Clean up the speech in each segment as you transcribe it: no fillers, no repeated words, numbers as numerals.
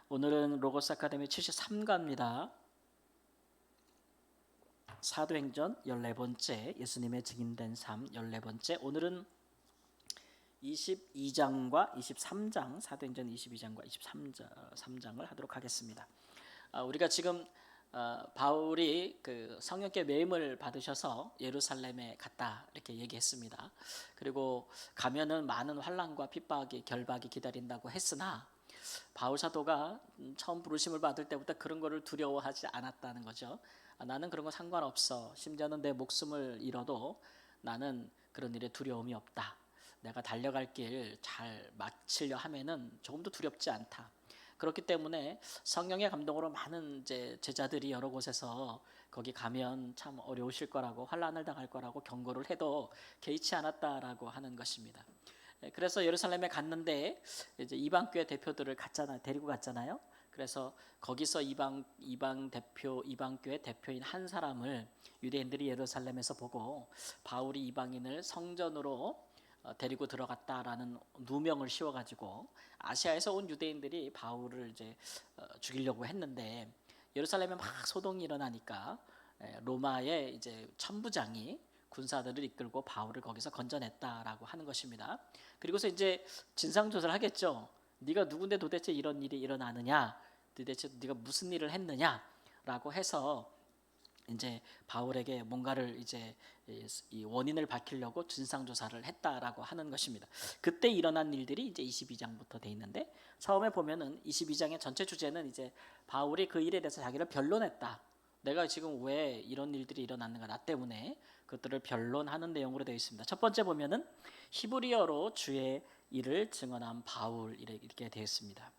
오늘은 로고스 아카데미 73과입니다. 사도행전 14번째, 예수님의 증인된 삶 14번째. 오늘은 22장과 23장, 사도행전 22장과 23장을 하도록 하겠습니다. 우리가 지금 바울이 그 성령께 매임을 받으셔서 예루살렘에 갔다 이렇게 얘기했습니다. 그리고 가면은 많은 환난과 핍박이 결박이 기다린다고 했으나 바울 사도가 처음 부르심을 받을 때부터 그런 거를 두려워하지 않았다는 거죠. 나는 그런 거 상관없어. 심지어는 내 목숨을 잃어도 나는 그런 일에 두려움이 없다. 내가 달려갈 길 잘 마치려 하면은 조금도 두렵지 않다. 그렇기 때문에 성령의 감동으로 많은 제자들이 여러 곳에서 거기 가면 참 어려우실 거라고, 환난을 당할 거라고 경고를 해도 개의치 않았다라고 하는 것입니다. 그래서 예루살렘에 갔는데 이제 이방 교회 대표들을 데리고 갔잖아요. 그래서 거기서 이방 교회 대표인 한 사람을 유대인들이 예루살렘에서 보고 바울이 이방인을 성전으로 데리고 들어갔다라는 누명을 씌워가지고 아시아에서 온 유대인들이 바울을 이제 죽이려고 했는데 예루살렘에 막 소동이 일어나니까 로마의 이제 천부장이 군사들을 이끌고 바울을 거기서 건져냈다라고 하는 것입니다. 그리고서 이제 진상 조사를 하겠죠. 네가 누군데 도대체 이런 일이 일어나느냐? 도대체 네가 무슨 일을 했느냐라고 해서 이제 바울에게 뭔가를 이제 이 원인을 밝히려고 진상 조사를 했다라고 하는 것입니다. 그때 일어난 일들이 이제 22장부터 돼 있는데 처음에 보면은 22장의 전체 주제는 이제 바울이 그 일에 대해서 자기를 변론했다. 내가 지금 왜 이런 일들이 일어났는가, 나 때문에. 그것들을 변론하는 내용으로 되어 있습니다. 첫 번째 보면은 히브리어로 주의 일을 증언한 바울 이렇게 되어 있습니다.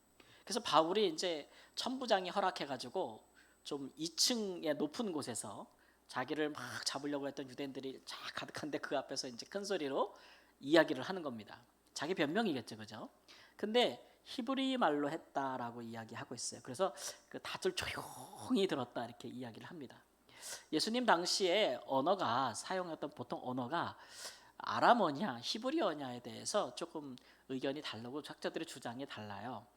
그래서 바울이 이제 천부장이 허락해가지고 좀 2층의 높은 곳에서 자기를 막 잡으려고 했던 유대인들이 쫙 가득한데 그 앞에서 이제 큰 소리로 이야기를 하는 겁니다. 자기 변명이겠죠, 그죠? 근데 히브리 말로 했다라고 이야기하고 있어요. 그래서 그 다들 조용히 들었다 이렇게 이야기를 합니다. 예수님 당시에 언어가 사용했던 보통 언어가 아람어냐 히브리어냐에 대해서 조금 의견이 다르고 학자들의 주장이 달라요.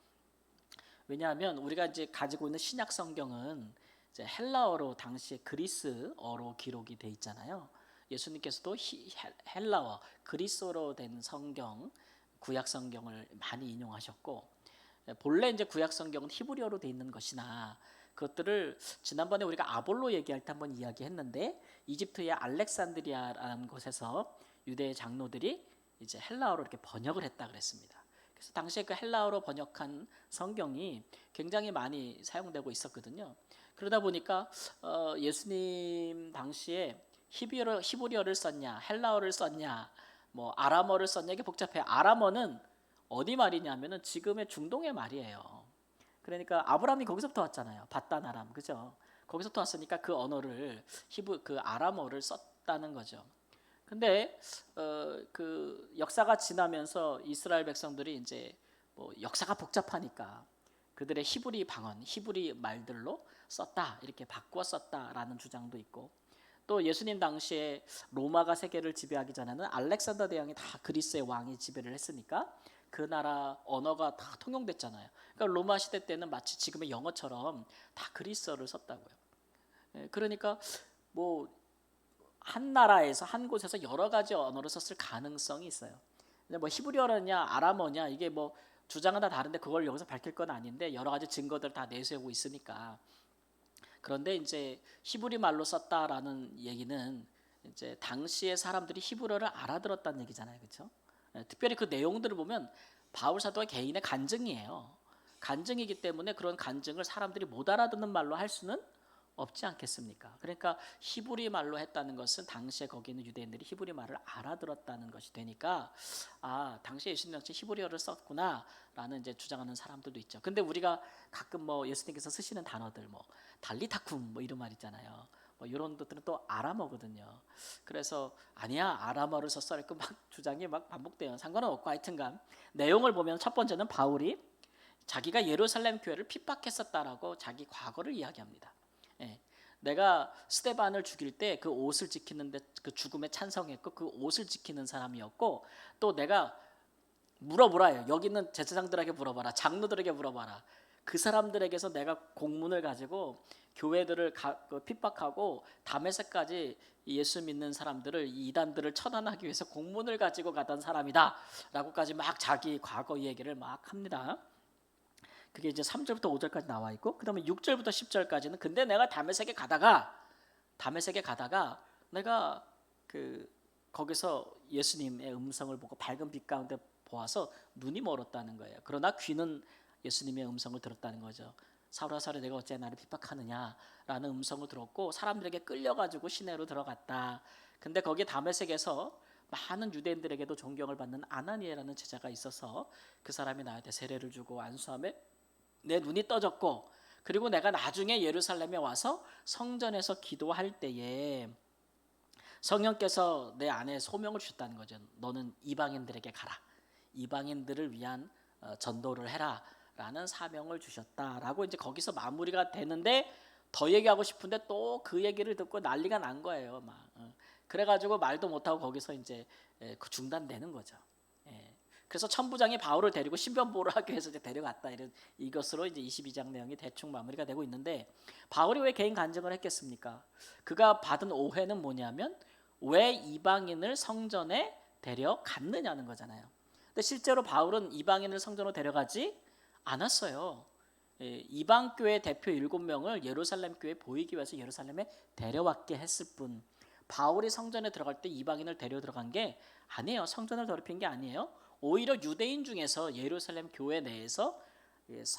왜냐하면 우리가 이제 가지고 있는 신약 성경은 이제 헬라어로 당시에 그리스어로 기록이 돼 있잖아요. 예수님께서도 헬라어 그리스어로 된 성경 구약 성경을 많이 인용하셨고 본래 이제 구약 성경은 히브리어로 돼 있는 것이나 그것들을 지난번에 우리가 아볼로 얘기할 때 한번 이야기했는데 이집트의 알렉산드리아라는 곳에서 유대 장로들이 이제 헬라어로 이렇게 번역을 했다 그랬습니다. 그래서 당시에 그 헬라어로 번역한 성경이 굉장히 많이 사용되고 있었거든요. 그러다 보니까 예수님 당시에 히브리어를 썼냐, 헬라어를 썼냐, 뭐 아람어를 썼냐, 이게 복잡해요. 아람어는 어디 말이냐면은 지금의 중동의 말이에요. 그러니까 아브라함이 거기서부터 왔잖아요. 바단 아람, 그죠? 거기서부터 왔으니까 그 언어를 그 아람어를 썼다는 거죠. 근데 그 역사가 지나면서 이스라엘 백성들이 이제 뭐 역사가 복잡하니까 그들의 히브리 방언, 히브리 말들로 썼다, 이렇게 바꾸어 썼다라는 주장도 있고, 또 예수님 당시에 로마가 세계를 지배하기 전에는 알렉산더 대왕이 다 그리스의 왕이 지배를 했으니까 그 나라 언어가 다 통용됐잖아요. 그러니까 로마 시대 때는 마치 지금의 영어처럼 다 그리스어를 썼다고요. 그러니까 뭐 한 나라에서 한 곳에서 여러 가지 언어를 썼을 가능성이 있어요. 근데 뭐 히브리어냐 아람어냐 이게 뭐 주장은 다 다른데 그걸 여기서 밝힐 건 아닌데 여러 가지 증거들 다 내세우고 있으니까. 그런데 이제 히브리 말로 썼다라는 얘기는 이제 당시의 사람들이 히브리어를 알아들었다는 얘기잖아요, 그렇죠? 특별히 그 내용들을 보면 바울 사도가 개인의 간증이에요. 간증이기 때문에 그런 간증을 사람들이 못 알아듣는 말로 할 수는 없지 않겠습니까? 그러니까 히브리 말로 했다는 것은 당시에 거기 있는 유대인들이 히브리 말을 알아들었다는 것이 되니까 당시에 예수님 당시 히브리어를 썼구나라는 이제 주장하는 사람들도 있죠. 근데 우리가 가끔 뭐 예수님께서 쓰시는 단어들 뭐 달리타쿰 뭐 이런 말 있잖아요. 뭐 이런 것들은 또 아람어거든요. 그래서 아니야 아람어를 썼어 이렇게 막 주장이 막 반복돼요. 상관은 없고 하여튼간 내용을 보면 첫 번째는 바울이 자기가 예루살렘 교회를 핍박했었다라고 자기 과거를 이야기합니다. 예. 내가 스데반을 죽일 때 그 옷을 지키는데 그 죽음에 찬성했고 그 옷을 지키는 사람이었고, 또 내가 물어보라요. 여기 있는 제사장들에게 물어봐라. 장로들에게 물어봐라. 그 사람들에게서 내가 공문을 가지고 교회들을 핍박하고 다메섹까지 예수 믿는 사람들을, 이단들을 처단하기 위해서 공문을 가지고 가던 사람이다 라고까지 막 자기 과거 얘기를 막 합니다. 그게 이제 3절부터 5절까지 나와 있고, 그 다음에 6절부터 10절까지는 근데 내가 다메섹에 가다가 내가 거기서 예수님의 음성을 보고 밝은 빛 가운데 보아서 눈이 멀었다는 거예요. 그러나 귀는 예수님의 음성을 들었다는 거죠. 사울아 사울아 내가 어째 나를 핍박하느냐라는 음성을 들었고 사람들에게 끌려가지고 시내로 들어갔다. 근데 거기 다메섹에서 많은 유대인들에게도 존경을 받는 아나니아라는 제자가 있어서 그 사람이 나한테 세례를 주고 안수함에 내 눈이 떠졌고, 그리고 내가 나중에 예루살렘에 와서 성전에서 기도할 때에 성령께서 내 안에 소명을 주셨다는 거죠. 너는 이방인들에게 가라. 이방인들을 위한 전도를 해라. 라는 사명을 주셨다라고 이제 거기서 마무리가 되는데, 더 얘기하고 싶은데 또 그 얘기를 듣고 난리가 난 거예요. 그래가지고 말도 못하고 거기서 이제 중단되는 거죠. 그래서 천부장이 바울을 데리고 신변보호를 하기 위해서 이제 데려갔다. 이것으로 이제 22장 내용이 대충 마무리가 되고 있는데, 바울이 왜 개인 간증을 했겠습니까? 그가 받은 오해는 뭐냐면 왜 이방인을 성전에 데려갔느냐는 거잖아요. 근데 실제로 바울은 이방인을 성전으로 데려가지 않았어요. 이방 교회 대표 7명을 예루살렘 교회에 보이기 위해서 예루살렘에 데려왔게 했을 뿐, 바울이 성전에 들어갈 때 이방인을 데려 들어간 게 아니에요. 성전을 더럽힌 게 아니에요. 오히려 유대인 중에서 예루살렘 교회 내에서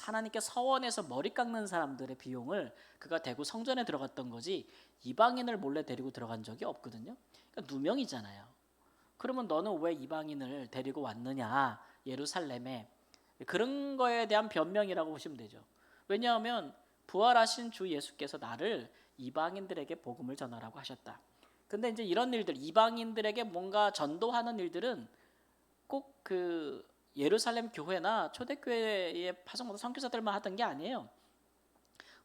하나님께 서원해서 머리 깎는 사람들의 비용을 그가 대고 성전에 들어갔던 거지, 이방인을 몰래 데리고 들어간 적이 없거든요. 그러니까 누명이잖아요. 그러면 너는 왜 이방인을 데리고 왔느냐 예루살렘에, 그런 거에 대한 변명이라고 보시면 되죠. 왜냐하면 부활하신 주 예수께서 나를 이방인들에게 복음을 전하라고 하셨다. 근데 이제 이런 일들, 이방인들에게 뭔가 전도하는 일들은 꼭 그 예루살렘 교회나 초대교회의 파송모도 선교사들만 하던 게 아니에요.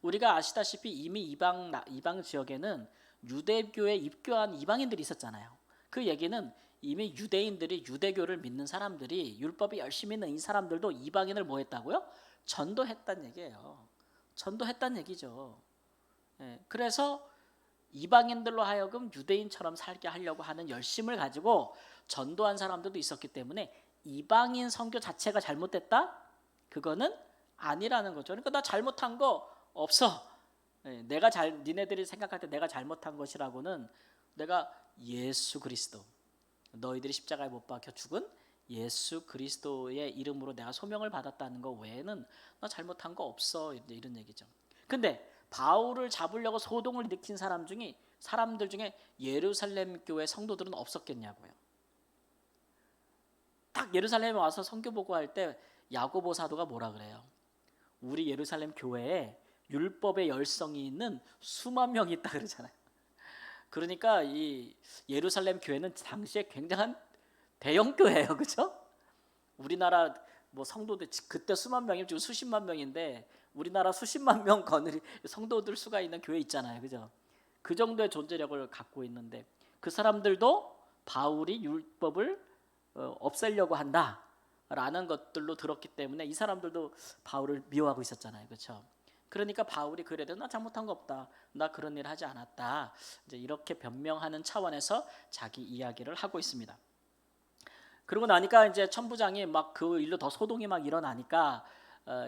우리가 아시다시피 이미 이방 지역에는 유대교에 입교한 이방인들이 있었잖아요. 그 얘기는 이미 유대인들이, 유대교를 믿는 사람들이, 율법이 열심히 있는 이 사람들도 이방인을 뭐 했다고요? 전도했다는 얘기예요. 전도했다는 얘기죠. 그래서 이방인들로 하여금 유대인처럼 살게 하려고 하는 열심을 가지고 전도한 사람들도 있었기 때문에 이방인 선교 자체가 잘못됐다? 그거는 아니라는 거죠. 그러니까 나 잘못한 거 없어. 니네들이 생각할 때 내가 잘못한 것이라고는, 내가 예수 그리스도, 너희들이 십자가에 못 박혀 죽은 예수 그리스도의 이름으로 내가 소명을 받았다는 거 외에는 나 잘못한 거 없어. 이런 얘기죠. 근데 바울을 잡으려고 소동을 일으킨 사람들 중에 예루살렘 교회 성도들은 없었겠냐고요. 딱 예루살렘에 와서 선교 보고할 때 야고보 사도가 뭐라 그래요? 우리 예루살렘 교회에 율법의 열성이 있는 수만 명이 있다 그러잖아요. 그러니까 이 예루살렘 교회는 당시에 굉장한 대형 교회예요, 그렇죠? 우리나라 뭐 성도들 그때 수만 명이면 지금 수십만 명인데, 우리나라 수십만 명 거느리 성도들 수가 있는 교회 있잖아요, 그죠? 그 정도의 존재력을 갖고 있는데 그 사람들도 바울이 율법을 없애려고 한다라는 것들로 들었기 때문에 이 사람들도 바울을 미워하고 있었잖아요, 그렇죠? 그러니까 바울이 그래도 나 잘못한 거 없다, 나 그런 일 하지 않았다, 이제 이렇게 변명하는 차원에서 자기 이야기를 하고 있습니다. 그러고 나니까 이제 천부장이 막 그 일로 더 소동이 막 일어나니까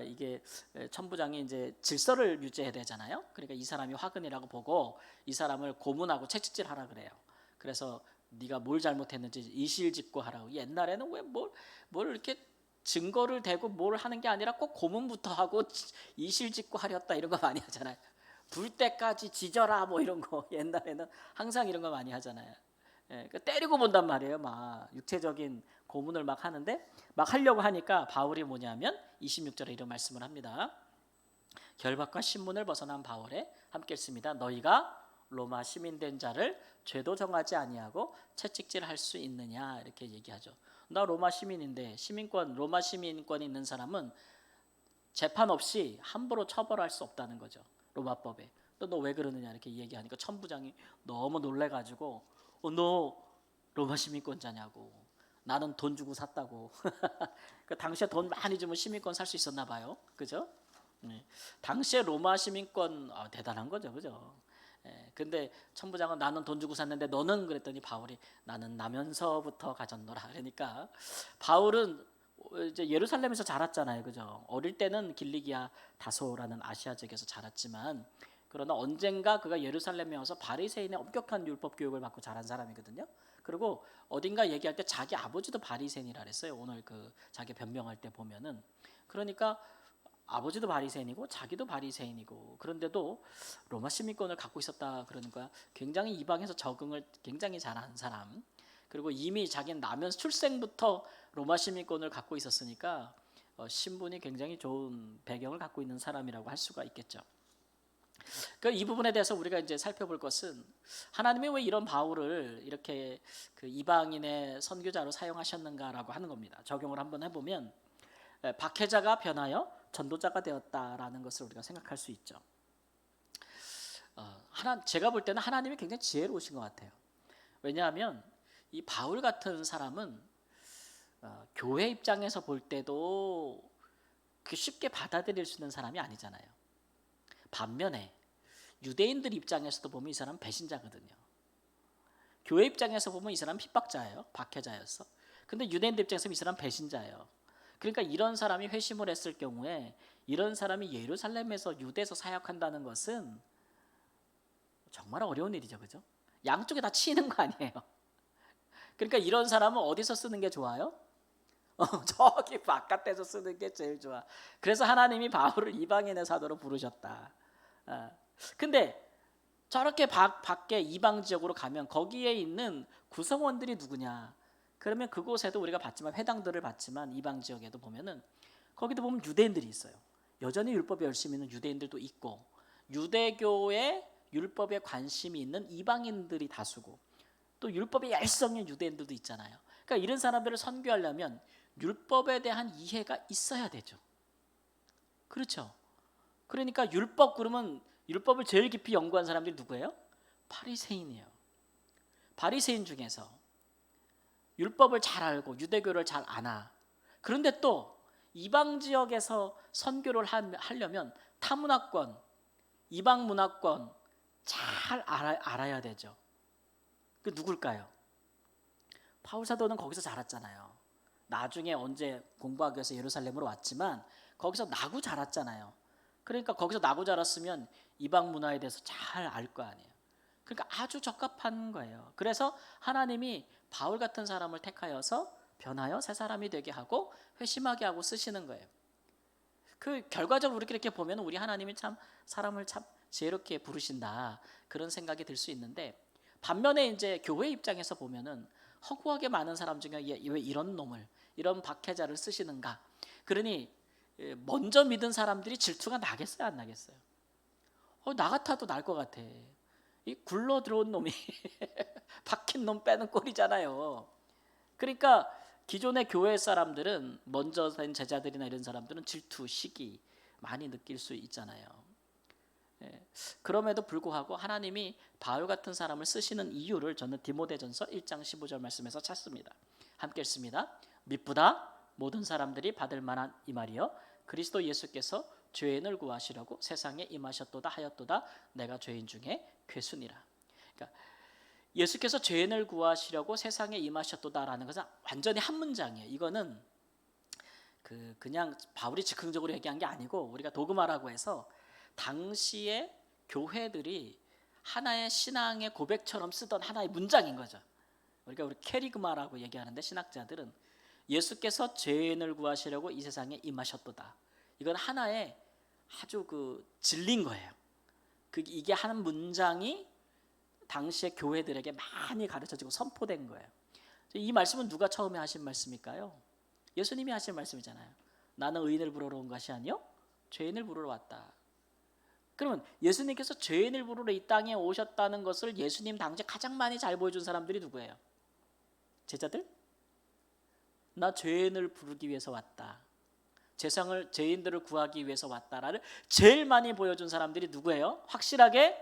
이게 천부장이 이제 질서를 유지해야 되잖아요. 그러니까 이 사람이 화근이라고 보고 이 사람을 고문하고 채찍질하라 그래요. 그래서 네가 뭘 잘못했는지 이실직고하라고. 옛날에는 왜 뭘 이렇게 증거를 대고 뭘 하는 게 아니라 꼭 고문부터 하고 이실직고하렸다 이런 거 많이 하잖아요. 불 때까지 지져라 뭐 이런 거 옛날에는 항상 이런 거 많이 하잖아요. 그러니까 때리고 본단 말이에요. 막 육체적인 고문을 막 하는데, 막 하려고 하니까 바울이 뭐냐면 26절에 이런 말씀을 합니다. 결박과 신문을 벗어난 바울에 함께 읽습니다. 너희가 로마 시민된 자를 죄도 정하지 아니하고 채찍질할 수 있느냐 이렇게 얘기하죠. 나 로마 시민인데, 로마 시민권이 있는 사람은 재판 없이 함부로 처벌할 수 없다는 거죠. 로마법에. 또 너 왜 그러느냐 이렇게 얘기하니까 천부장이 너무 놀래가지고 너 로마 시민권자냐고. 나는 돈 주고 샀다고. 그 당시에 돈 많이 주면 시민권 살 수 있었나 봐요. 그죠? 네. 당시에 로마 시민권 대단한 거죠, 그죠? 근데 천부장은 나는 돈 주고 샀는데 너는 그랬더니 바울이 나는 나면서부터 가졌노라. 그러니까 바울은 이제 예루살렘에서 자랐잖아요, 그죠? 어릴 때는 길리기아 다소라는 아시아 지역에서 자랐지만 그러나 언젠가 그가 예루살렘에 와서 바리새인의 엄격한 율법 교육을 받고 자란 사람이거든요. 그리고 어딘가 얘기할 때 자기 아버지도 바리새인이라 그랬어요. 오늘 그 자기 변명할 때 보면은 그러니까 아버지도 바리새인이고 자기도 바리새인이고 그런데도 로마 시민권을 갖고 있었다 그러니까 굉장히 이방에서 적응을 굉장히 잘하는 사람 그리고 이미 자기는 나면 출생부터 로마 시민권을 갖고 있었으니까 신분이 굉장히 좋은 배경을 갖고 있는 사람이라고 할 수가 있겠죠. 이 부분에 대해서 우리가 이제 살펴볼 것은 하나님이 왜 이런 바울을 이렇게 그 이방인의 선교자로 사용하셨는가라고 하는 겁니다. 적용을 한번 해보면 박해자가 변하여 전도자가 되었다라는 것을 우리가 생각할 수 있죠. 제가 볼 때는 하나님이 굉장히 지혜로우신 것 같아요. 왜냐하면 이 바울 같은 사람은 교회 입장에서 볼 때도 쉽게 받아들일 수 있는 사람이 아니잖아요. 반면에 유대인들 입장에서도 보면 이 사람 배신자거든요. 교회 입장에서 보면 이 사람 핍박자예요. 박해자였어. 근데 유대인들 입장에서 이 사람 배신자예요. 그러니까 이런 사람이 회심을 했을 경우에 이런 사람이 예루살렘에서 유대에서 사역한다는 것은 정말 어려운 일이죠, 그죠? 양쪽에 다 치이는 거 아니에요. 그러니까 이런 사람은 어디서 쓰는 게 좋아요? 저기 바깥에서 쓰는 게 제일 좋아. 그래서 하나님이 바울을 이방인의 사도로 부르셨다. 근데 저렇게 밖에 이방 지역으로 가면 거기에 있는 구성원들이 누구냐? 그러면 그곳에도 우리가 봤지만 회당들을 봤지만 이방 지역에도 보면은 거기도 보면 유대인들이 있어요. 여전히 율법에 열심히 있는 유대인들도 있고 유대교의 율법에 관심이 있는 이방인들이 다수고 또 율법에 열성인 유대인들도 있잖아요. 그러니까 이런 사람들을 선교하려면 율법에 대한 이해가 있어야 되죠. 그렇죠. 그러니까 율법 그러면 율법을 제일 깊이 연구한 사람들이 누구예요? 바리새인이에요. 바리새인 중에서 율법을 잘 알고 유대교를 잘 아나. 그런데 또 이방 지역에서 선교를 하려면 타문화권, 이방 문화권 잘 알아야 되죠. 그 누굴까요? 바울 사도는 거기서 자랐잖아요. 나중에 언제 공부하기 위해서 예루살렘으로 왔지만 거기서 나고 자랐잖아요. 그러니까 거기서 나고 자랐으면 이방 문화에 대해서 잘 알 거 아니에요. 그러니까 아주 적합한 거예요. 그래서 하나님이 바울 같은 사람을 택하여서 변하여 새 사람이 되게 하고 회심하게 하고 쓰시는 거예요. 그 결과적으로 우리 이렇게 보면 우리 하나님이 참 사람을 참 지혜롭게 부르신다 그런 생각이 들 수 있는데 반면에 이제 교회 입장에서 보면은 허구하게 많은 사람 중에 왜 이런 놈을 이런 박해자를 쓰시는가? 그러니 먼저 믿은 사람들이 질투가 나겠어요, 안 나겠어요? 나 같아도 날 것 같아. 이 굴러 들어온 놈이 박힌 놈 빼는 꼴이잖아요. 그러니까 기존의 교회 사람들은 먼저 된 제자들이나 이런 사람들은 질투, 시기 많이 느낄 수 있잖아요. 그럼에도 불구하고 하나님이 바울 같은 사람을 쓰시는 이유를 저는 디모데전서 1장 15절 말씀에서 찾습니다. 함께 읽습니다. 미쁘다 모든 사람들이 받을 만한 이 말이여 그리스도 예수께서 죄인을 구하시려고 세상에 임하셨도다 하였도다 내가 죄인 중에 괴순이라. 그러니까 예수께서 죄인을 구하시려고 세상에 임하셨도다라는 것은 완전히 한 문장이에요. 이거는 그냥 바울이 즉흥적으로 얘기한 게 아니고 우리가 도그마라고 해서 당시에 교회들이 하나의 신앙의 고백처럼 쓰던 하나의 문장인 거죠. 우리 캐리그마라고 얘기하는데 신학자들은 예수께서 죄인을 구하시려고 이 세상에 임하셨도다. 이건 하나의 아주 진리인 거예요. 이게 한 문장이 당시의 교회들에게 많이 가르쳐지고 선포된 거예요. 이 말씀은 누가 처음에 하신 말씀일까요? 예수님이 하신 말씀이잖아요. 나는 의인을 부르러 온 것이 아니요 죄인을 부르러 왔다. 그러면 예수님께서 죄인을 부르러 이 땅에 오셨다는 것을 예수님 당시에 가장 많이 잘 보여준 사람들이 누구예요? 제자들? 나 죄인을 부르기 위해서 왔다. 죄인들을 구하기 위해서 왔다라를 제일 많이 보여준 사람들이 누구예요? 확실하게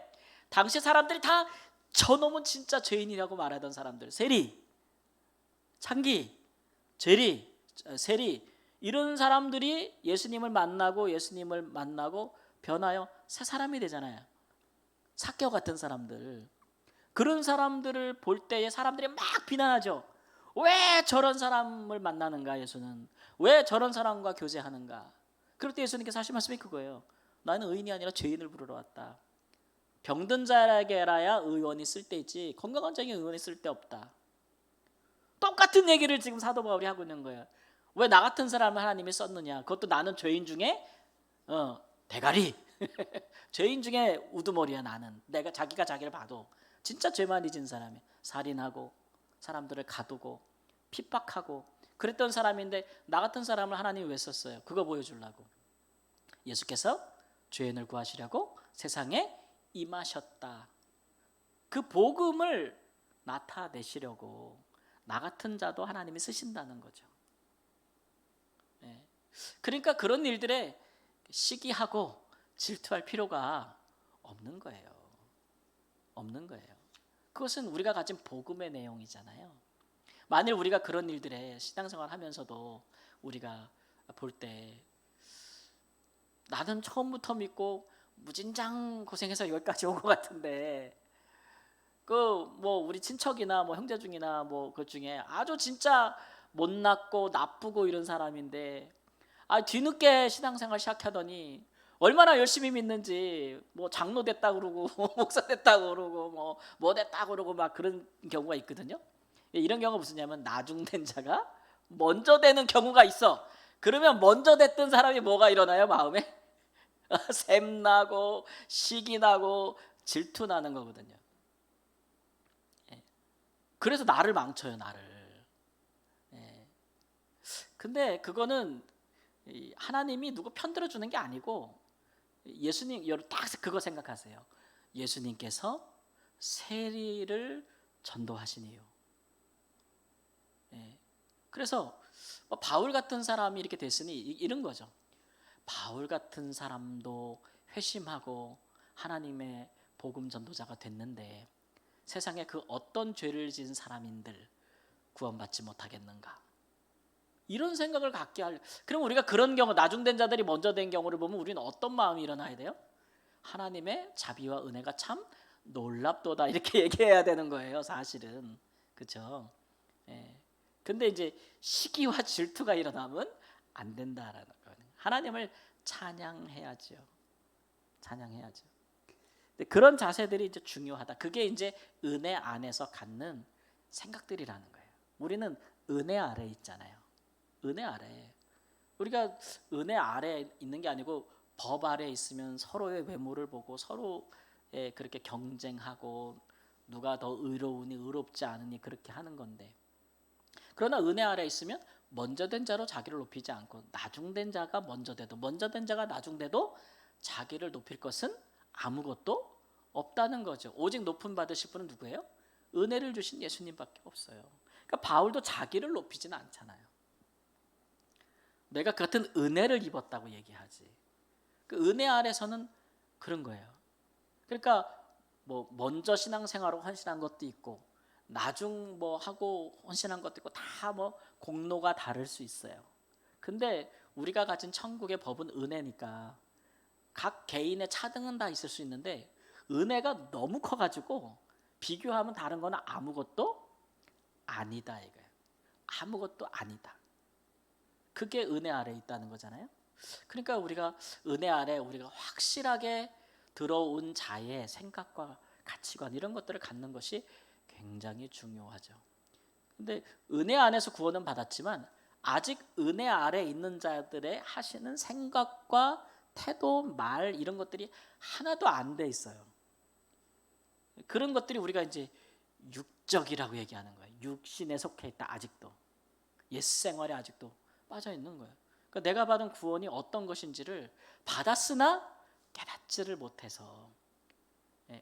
당시 사람들이 다 저놈은 진짜 죄인이라고 말하던 사람들. 세리, 창기, 세리 이런 사람들이 예수님을 만나고 변하여 새 사람이 되잖아요. 삭개오 같은 사람들. 그런 사람들을 볼 때에 사람들이 막 비난하죠. 왜 저런 사람을 만나는가 예수는. 왜 저런 사람과 교제하는가. 그럴 때 예수님께서 하신 말씀이 그거예요. 나는 의인이 아니라 죄인을 부르러 왔다. 병든 자에게라야 의원이 쓸데있지 건강한 자에게 의원이 쓸데없다. 똑같은 얘기를 지금 사도 바울이 하고 있는 거예요. 왜 나 같은 사람을 하나님이 썼느냐. 그것도 나는 죄인 중에 대가리. 죄인 중에 우두머리야 나는. 자기가 자기를 봐도 진짜 죄 많이 진 사람이 살인하고 사람들을 가두고 핍박하고 그랬던 사람인데 나 같은 사람을 하나님이 왜 썼어요? 그거 보여주려고. 예수께서 죄인을 구하시려고 세상에 임하셨다. 그 복음을 나타내시려고 나 같은 자도 하나님이 쓰신다는 거죠. 그러니까 그런 일들에 시기하고 질투할 필요가 없는 거예요. 없는 거예요. 그것은 우리가 가진 복음의 내용이잖아요. 만일 우리가 그런 일들에 신앙생활 하면서도 우리가 볼 때 나는 처음부터 믿고 무진장 고생해서 여기까지 온 것 같은데 그 뭐 우리 친척이나 뭐 형제 중이나 뭐 그 중에 아주 진짜 못났고 나쁘고 이런 사람인데 뒤늦게 신앙생활 시작하더니 얼마나 열심히 믿는지 뭐 장로 됐다 그러고 목사 됐다 그러고 뭐 됐다 그러고 막 그런 경우가 있거든요. 이런 경우가 무슨냐면 나중된 자가 먼저 되는 경우가 있어. 그러면 먼저 됐던 사람이 뭐가 일어나요? 마음에 샘나고 시기 나고 질투 나는 거거든요. 그래서 나를 망쳐요, 나를. 근데 그거는 하나님이 누구 편들어 주는 게 아니고 예수님, 여러분 딱 그거 생각하세요. 예수님께서 세리를 전도하시니요. 그래서 바울 같은 사람이 이렇게 됐으니 이런 거죠. 바울 같은 사람도 회심하고 하나님의 복음 전도자가 됐는데 세상에 그 어떤 죄를 지은 사람인들 구원받지 못하겠는가? 이런 생각을 갖게 할. 그럼 우리가 그런 경우 나중된 자들이 먼저 된 경우를 보면 우리는 어떤 마음이 일어나야 돼요? 하나님의 자비와 은혜가 참 놀랍도다 이렇게 얘기해야 되는 거예요, 사실은. 그렇죠? 근데 이제 시기와 질투가 일어나면 안 된다라는 거예요. 하나님을 찬양해야죠. 찬양해야죠. 그런 자세들이 이제 중요하다. 그게 이제 은혜 안에서 갖는 생각들이라는 거예요. 우리는 은혜 아래 있잖아요. 은혜 아래. 우리가 은혜 아래 있는 게 아니고 법 아래 있으면 서로의 외모를 보고 서로의 그렇게 경쟁하고 누가 더 의로우니 의롭지 않으니 그렇게 하는 건데, 그러나 은혜 아래 있으면 먼저 된 자로 자기를 높이지 않고 나중된 자가 먼저 된 자가 나중돼도 자기를 높일 것은 아무것도 없다는 거죠. 오직 높임 받으실 분은 누구예요? 은혜를 주신 예수님밖에 없어요. 그러니까 바울도 자기를 높이지는 않잖아요. 내가 같은 은혜를 입었다고 얘기하지. 그 은혜 아래서는 그런 거예요. 그러니까 뭐 먼저 신앙생활하고 헌신한 것도 있고 나중 뭐 하고 헌신한 것도 있고 다 뭐 공로가 다를 수 있어요. 근데 우리가 가진 천국의 법은 은혜니까 각 개인의 차등은 다 있을 수 있는데 은혜가 너무 커가지고 비교하면 다른 거는 아무것도 아니다 이거예요. 아무것도 아니다. 그게 은혜 아래 있다는 거잖아요. 그러니까 우리가 은혜 아래 우리가 확실하게 들어온 자의 생각과 가치관 이런 것들을 갖는 것이 굉장히 중요하죠. 근데 은혜 안에서 구원은 받았지만 아직 은혜 아래 있는 자들의 하시는 생각과 태도, 말 이런 것들이 하나도 안 돼 있어요. 그런 것들이 우리가 이제 육적이라고 얘기하는 거예요. 육신에 속해 있다. 아직도 옛 생활에 아직도 빠져 있는 거예요. 그러니까 내가 받은 구원이 어떤 것인지를 받았으나 깨닫지를 못해서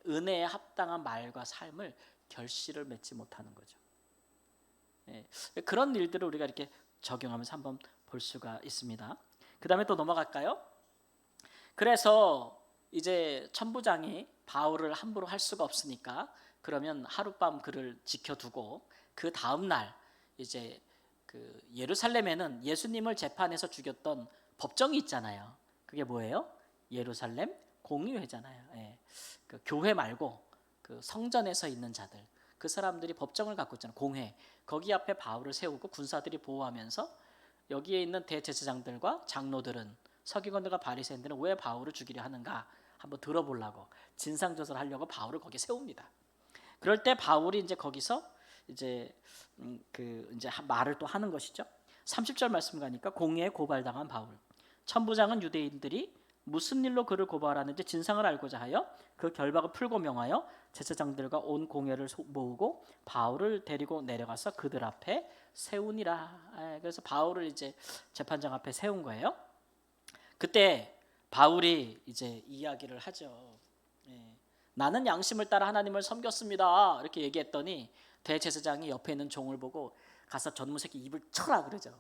은혜에 합당한 말과 삶을 결실을 맺지 못하는 거죠. 그런 일들을 우리가 이렇게 적용하면서 한번 볼 수가 있습니다. 그 다음에 또 넘어갈까요? 그래서 이제 천부장이 바울을 함부로 할 수가 없으니까 그러면 하룻밤 그를 지켜두고 그 다음 날 이제 그 예루살렘에는 예수님을 재판해서 죽였던 법정이 있잖아요. 그게 뭐예요? 예루살렘 공의회잖아요. 예. 그 교회 말고 그 성전에서 있는 자들, 그 사람들이 법정을 갖고 있잖아요. 공회. 거기 앞에 바울을 세우고 군사들이 보호하면서 여기에 있는 대제사장들과 장로들은, 서기관들과 바리새인들은 왜 바울을 죽이려 하는가 한번 들어보려고 진상조사를 하려고 바울을 거기 세웁니다. 그럴 때 바울이 이제 거기서 이제 이제 말을 또 하는 것이죠. 30절 말씀 가니까 공의에 고발당한 바울. 천부장은 유대인들이 무슨 일로 그를 고발하는지 진상을 알고자 하여 그 결박을 풀고 명하여 제사장들과 온 공회를 모으고 바울을 데리고 내려가서 그들 앞에 세우니라. 그래서 바울을 이제 재판장 앞에 세운 거예요. 그때 바울이 이제 이야기를 하죠. 나는 양심을 따라 하나님을 섬겼습니다. 이렇게 얘기했더니 대제사장이 옆에 있는 종을 보고 가서 전무 새끼 입을 쳐라 그러죠.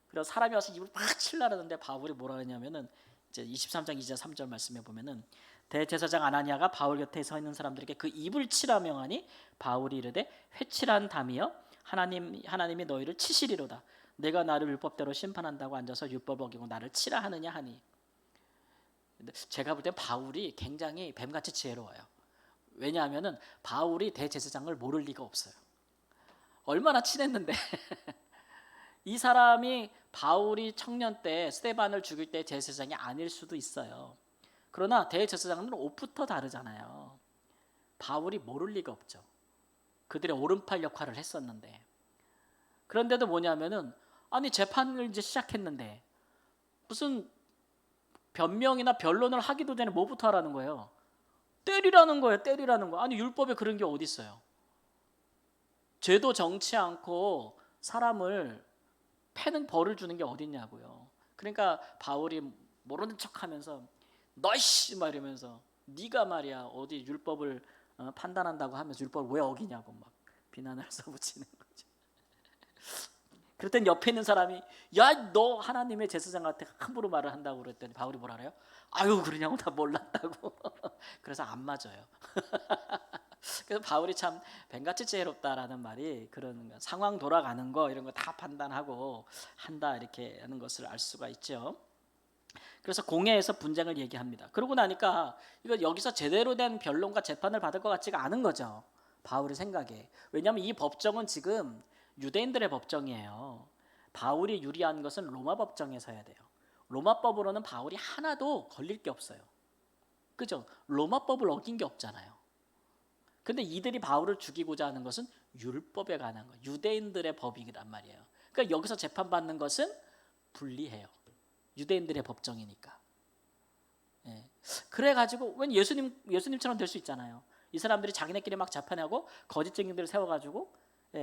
그래서 사람이 와서 입을 팍 칠라는데 바울이 뭐라 하냐면은 이제 23장 2절 3절 말씀에 보면은 대제사장 아나니아가 바울 곁에 서 있는 사람들에게 그 입을 치라 명하니 바울이 이르되 회칠한 담이여 하나님이 너희를 치시리로다. 내가 나를 율법대로 심판한다고 앉아서 율법 어기고 나를 치라 하느냐 하니. 제가 볼 때 바울이 굉장히 뱀같이 지혜로워요. 왜냐하면은 바울이 대제사장을 모를 리가 없어요. 얼마나 친했는데 이 사람이 바울이 청년 때 스데반을 죽일 때 대제사장이 아닐 수도 있어요. 그러나 대제사장은 옷부터 다르잖아요. 바울이 모를 리가 없죠. 그들의 오른팔 역할을 했었는데. 그런데도 뭐냐면은 아니 재판을 이제 시작했는데 무슨 변명이나 변론을 하기도 전에 뭐부터 하라는 거예요? 때리라는 거예요. 때리라는 거. 아니 율법에 그런 게 어디 있어요? 죄도 정치 않고 사람을 패는 벌을 주는 게 어딨냐고요. 그러니까 바울이 모르는 척하면서 너이씨 막 이러면서 네가 말이야 어디 율법을 판단한다고 하면서 율법을 왜 어기냐고 막 비난을 써붙이는 거죠. 그랬더니 옆에 있는 사람이 야 너 하나님의 제사장한테 함부로 말을 한다고 그랬더니 바울이 뭐라 그래요? 아유 그러냐고 나 몰랐다고. 그래서 안 맞아요. 그래서 바울이 참 뱀같이 지혜롭다라는 말이 그런 상황 돌아가는 거 이런 거 다 판단하고 한다 이렇게 하는 것을 알 수가 있죠. 그래서 공회에서 분쟁을 얘기합니다. 그러고 나니까 이거 여기서 제대로 된 변론과 재판을 받을 것 같지가 않은 거죠. 바울의 생각에. 왜냐하면 이 법정은 지금 유대인들의 법정이에요. 바울이 유리한 것은 로마 법정에서 해야 돼요. 로마법으로는 바울이 하나도 걸릴 게 없어요. 그죠? 로마법을 어긴 게 없잖아요. 근데 이들이 바울을 죽이고자 하는 것은 율법에 관한 거, 유대인들의 법이란 말이에요. 그러니까 여기서 재판받는 것은 불리해요. 유대인들의 법정이니까. 예. 그래가지고 왜 예수님처럼 될 수 있잖아요. 이 사람들이 자기네끼리 막 재판하고 거짓 증인들을 세워가지고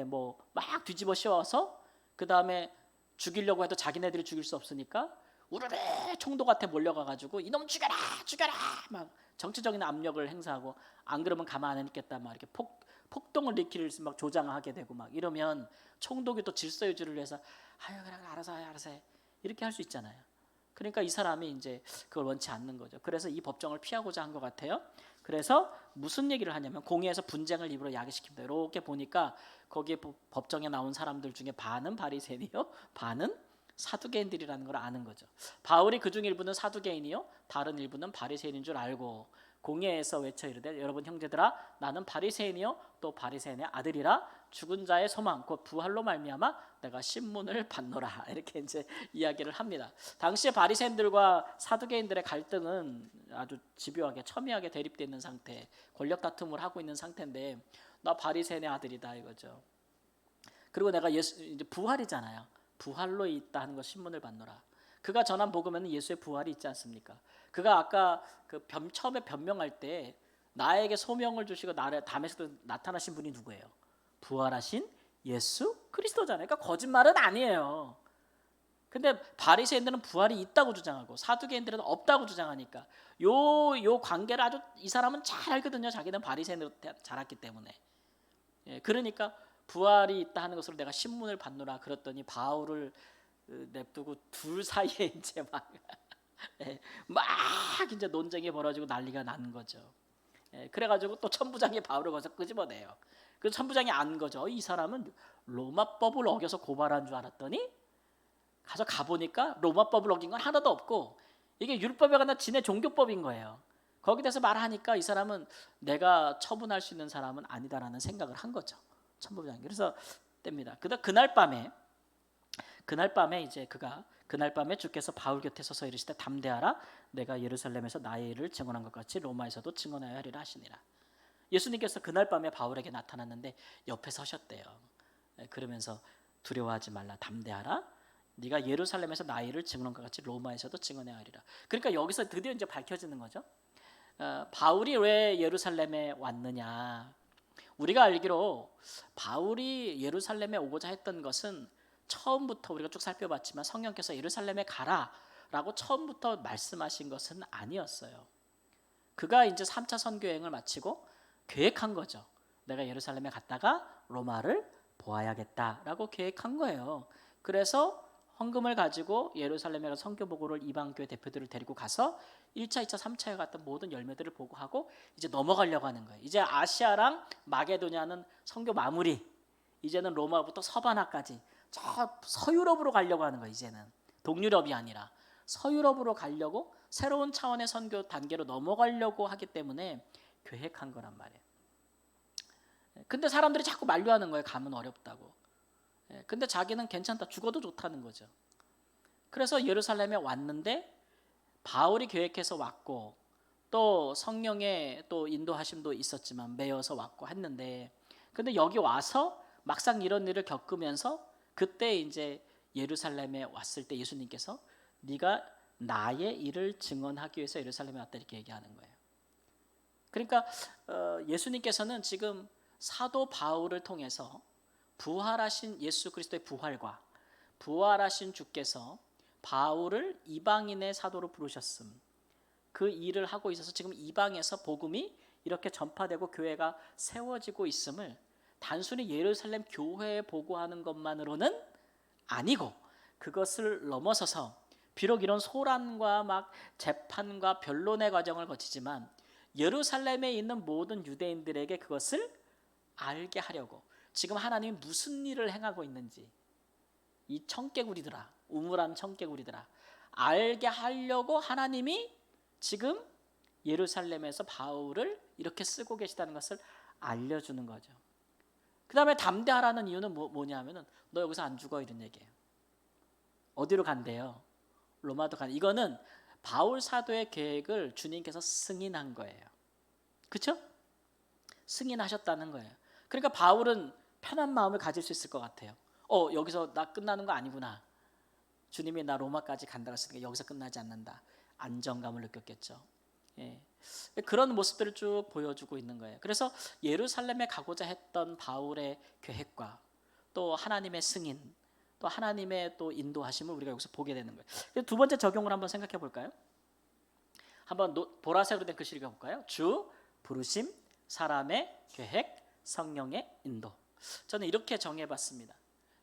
뭐 막 뒤집어 씌워서 그 다음에 죽이려고 해도 자기네들이 죽일 수 없으니까 우르르 총독한테 몰려가가지고 이놈 죽여라 죽여라 막 정치적인 압력을 행사하고 안 그러면 가만 안 있겠다 막 이렇게 폭동을 일으킬 막 조장하게 되고 막 이러면 총독이 또 질서 유지를 위해서 아유 그래 알아서 해 이렇게 할 수 있잖아요. 그러니까 이 사람이 이제 그걸 원치 않는 거죠. 그래서 이 법정을 피하고자 한 것 같아요. 그래서 무슨 얘기를 하냐면 공회에서 분쟁을 입으로 야기시킵니다. 이렇게 보니까 거기에 법정에 나온 사람들 중에 반은 바리새인이요, 반은 사두개인들이라는 걸 아는 거죠. 바울이 그중 일부는 사두개인이요, 다른 일부는 바리새인인 줄 알고 공회에서 외쳐 이르되 여러분 형제들아 나는 바리새인이요 또 바리새인의 아들이라 죽은 자의 소망 곧 부활로 말미암아 내가 신문을 받노라 이렇게 이제 이야기를 합니다. 당시에 바리새인들과 사두개인들의 갈등은 아주 집요하게 첨예하게 대립되어 있는 상태, 권력 다툼을 하고 있는 상태인데 나 바리새인의 아들이다 이거죠. 그리고 내가 이제 부활이잖아요. 부활로 있다 하는 것 신문을 받노라. 그가 전한 복음에는 예수의 부활이 있지 않습니까? 그가 아까 처음에 변명할 때 나에게 소명을 주시고 나를 담에서도 나타나신 분이 누구예요? 부활하신 예수 그리스도잖아요. 그러니까 거짓말은 아니에요. 근데 바리새인들은 부활이 있다고 주장하고 사두개인들은 없다고 주장하니까 요 관계를 아주 이 사람은 잘 알거든요. 자기는 바리새인으로 자랐기 때문에. 그러니까 부활이 있다 하는 것으로 내가 신문을 받노라 그랬더니 바울을 냅두고 둘 사이에 이제 막 이제 논쟁이 벌어지고 난리가 나는 거죠. 그래가지고 또 천부장이 바울을 거기서 끄집어내요. 그 천부장이 안 거죠. 이 사람은 로마법을 어겨서 고발한 줄 알았더니 가보니까 로마법을 어긴 건 하나도 없고 이게 율법에 관한 지네 종교법인 거예요. 거기에 대해서 말하니까 이 사람은 내가 처분할 수 있는 사람은 아니다라는 생각을 한 거죠. 천부장이. 그래서 뗍니다. 그날 밤에 이제 그날 밤에 주께서 바울 곁에 서서 이르시되 담대하라 내가 예루살렘에서 나의 일을 증언한 것 같이 로마에서도 증언하여 하리라 하시니라. 예수님께서 그날 밤에 바울에게 나타났는데 옆에 서셨대요. 그러면서 두려워하지 말라 담대하라 네가 예루살렘에서 나의 일을 증언한 것 같이 로마에서도 증언해야 하리라. 그러니까 여기서 드디어 이제 밝혀지는 거죠. 바울이 왜 예루살렘에 왔느냐. 우리가 알기로 바울이 예루살렘에 오고자 했던 것은 처음부터 우리가 쭉 살펴봤지만 성령께서 예루살렘에 가라라고 처음부터 말씀하신 것은 아니었어요. 그가 이제 3차 선교 여행을 마치고 계획한 거죠. 내가 예루살렘에 갔다가 로마를 보아야겠다라고 계획한 거예요. 그래서 헌금을 가지고 예루살렘에 가서 선교 보고를 이방 교회 대표들을 데리고 가서 1차, 2차, 3차에 갔던 모든 열매들을 보고하고 이제 넘어가려고 하는 거예요. 이제 아시아랑 마게도냐는 선교 마무리. 이제는 로마부터 서바나까지 저 서유럽으로 가려고 하는 거예요. 이제는 동유럽이 아니라 서유럽으로 가려고 새로운 차원의 선교 단계로 넘어가려고 하기 때문에 계획한 거란 말이에요. 근데 사람들이 자꾸 만류하는 거예요. 가면 어렵다고. 근데 자기는 괜찮다. 죽어도 좋다는 거죠. 그래서 예루살렘에 왔는데 바울이 계획해서 왔고 또 성령의 또 인도하심도 있었지만 매여서 왔고 했는데 근데 여기 와서 막상 이런 일을 겪으면서 그때 이제 예루살렘에 왔을 때 예수님께서 네가 나의 일을 증언하기 위해서 예루살렘에 왔다 이렇게 얘기하는 거예요. 그러니까 예수님께서는 지금 사도 바울을 통해서 부활하신 예수 그리스도의 부활과 부활하신 주께서 바울을 이방인의 사도로 부르셨음. 그 일을 하고 있어서 지금 이방에서 복음이 이렇게 전파되고 교회가 세워지고 있음을 단순히 예루살렘 교회에 보고하는 것만으로는 아니고 그것을 넘어서서 비록 이런 소란과 막 재판과 변론의 과정을 거치지만 예루살렘에 있는 모든 유대인들에게 그것을 알게 하려고 지금 하나님이 무슨 일을 행하고 있는지 이 청개구리들아 우물한 청개구리들아 알게 하려고 하나님이 지금 예루살렘에서 바울을 이렇게 쓰고 계시다는 것을 알려주는 거죠. 그 다음에 담대하라는 이유는 뭐냐 하면은 너 여기서 안 죽어 이런 얘기예요. 어디로 간대요? 로마도 간. 이거는 바울 사도의 계획을 주님께서 승인한 거예요. 그렇죠? 승인하셨다는 거예요. 그러니까 바울은 편한 마음을 가질 수 있을 것 같아요. 여기서 나 끝나는 거 아니구나. 주님이 나 로마까지 간다고 했으니까 여기서 끝나지 않는다. 안정감을 느꼈겠죠. 예. 그런 모습들을 쭉 보여주고 있는 거예요. 그래서 예루살렘에 가고자 했던 바울의 계획과 또 하나님의 승인, 또 하나님의 또 인도하심을 우리가 여기서 보게 되는 거예요. 두 번째 적용을 한번 생각해 볼까요? 한번 보라색으로 된 글씨 읽어볼까요? 주, 부르심, 사람의 계획, 성령의 인도. 저는 이렇게 정해봤습니다.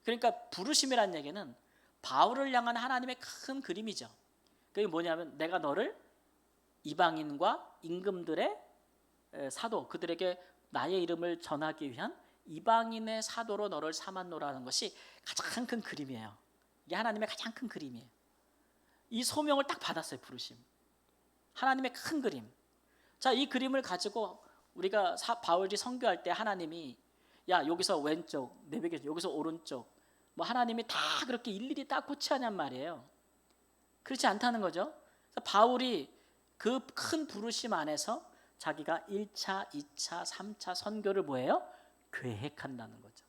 그러니까 부르심이라는 얘기는 바울을 향한 하나님의 큰 그림이죠. 그게 뭐냐면 내가 너를 이방인과 임금들의 사도, 그들에게 나의 이름을 전하기 위한 이방인의 사도로 너를 삼았노라는 것이 가장 큰 그림이에요. 이게 하나님의 가장 큰 그림이에요. 이 소명을 딱 받았어요. 부르심. 하나님의 큰 그림. 자, 이 그림을 가지고 우리가 바울이 선교할 때 하나님이 야 여기서 왼쪽, 내벽에서 여기서 오른쪽 뭐 하나님이 다 그렇게 일일이 다 고치하냔 말이에요. 그렇지 않다는 거죠. 바울이 그 큰 부르심 안에서 자기가 1차, 2차, 3차 선교를 뭐예요? 계획한다는 거죠.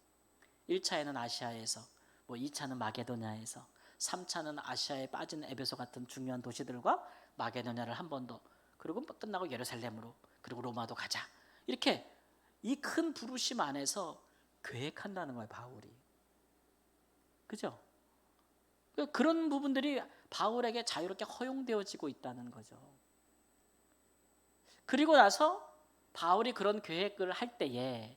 1차에는 아시아에서, 뭐 2차는 마게도냐에서, 3차는 아시아에 빠진 에베소 같은 중요한 도시들과 마게도냐를 한 번 더, 그리고 끝나고 예루살렘으로, 그리고 로마도 가자. 이렇게 이 큰 부르심 안에서 계획한다는 거예요, 바울이. 그죠? 그런 부분들이 바울에게 자유롭게 허용되어지고 있다는 거죠. 그리고 나서 바울이 그런 계획을 할 때에,